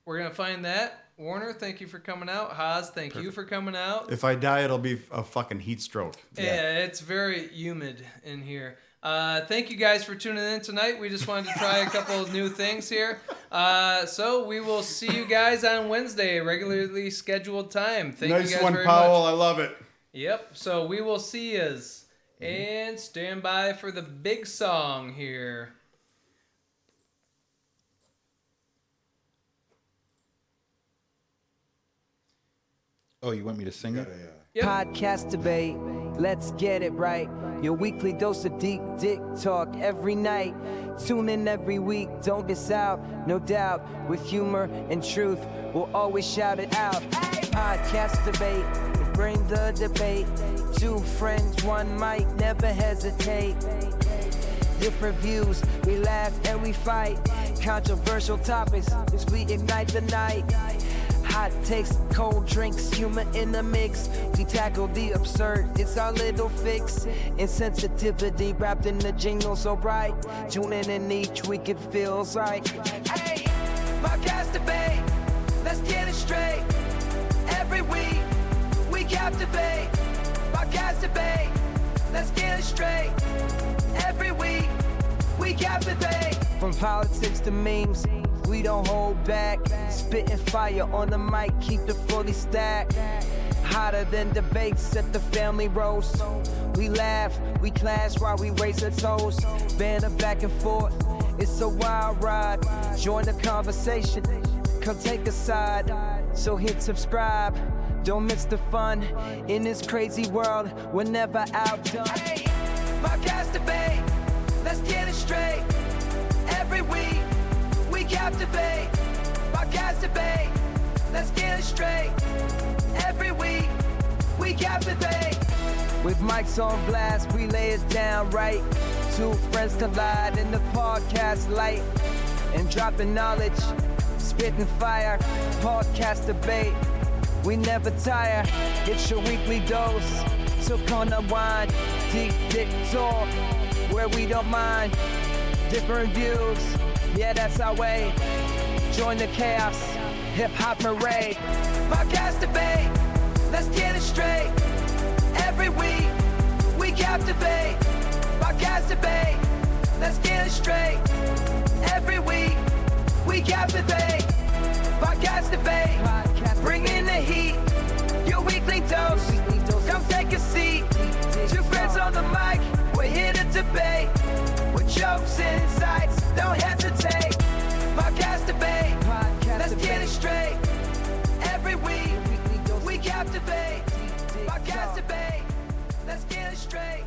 We're going to find that. Warner, thank you for coming out. Haas, thank you for coming out. If I die, it'll be a fucking heat stroke. Yeah, it's very humid in here. Thank you guys for tuning in tonight. We just wanted to try a couple of new things here. So we will see you guys on Wednesday, regularly scheduled time. Thank you Nice guys one, very Powell. much. I love it. Yep. So we will see yous. And stand by for the big song here. Oh, you want me to sing it? Yep. Podcasturbate, let's get it right. Your weekly dose of deep dick talk every night. Tune in every week, don't miss out, no doubt. With humor and truth, we'll always shout it out. Podcasturbate, bring the debate. 2 friends, 1 mic, never hesitate. Different views, we laugh and we fight. Controversial topics, as we ignite the night. Hot takes, cold drinks, humor in the mix. We tackle the absurd, it's our little fix. Insensitivity wrapped in the jingle so bright. Tuning in each week, it feels right. Hey, Podcasturbate, let's get it straight. Every week, we captivate. Podcasturbate, let's get it straight. Every week, we captivate. From politics to memes, we don't hold back. Spitting fire on the mic, keep it fully stacked. Hotter than debates at the family roast. We laugh, we clash while we raise a toast. Banter back and forth, it's a wild ride. Join the conversation, come take a side. So hit subscribe, don't miss the fun. In this crazy world, we're never outdone. Hey, Podcasturbate, let's get it straight. Every week, we captivate. Podcasturbate, let's get it straight. Every week, we captivate. With mics on blast, we lay it down right. 2 friends collide in the podcast light. And dropping knowledge, spitting fire. Podcasturbate, we never tire. It's your weekly dose, so come unwind. Deep dick talk, where we don't mind. Different views, yeah, that's our way. Join the chaos, hip-hop parade. Podcasturbate, let's get it straight. Every week, we captivate. Podcasturbate, let's get it straight. Every week, we captivate. Podcasturbate, bring in the heat. Your weekly dose, come take a seat. 2 friends on the mic, we're here to debate. With jokes and insights, don't hesitate. Podcasturbate, let's get it straight. Every week, we captivate. Podcasturbate, let's get it straight.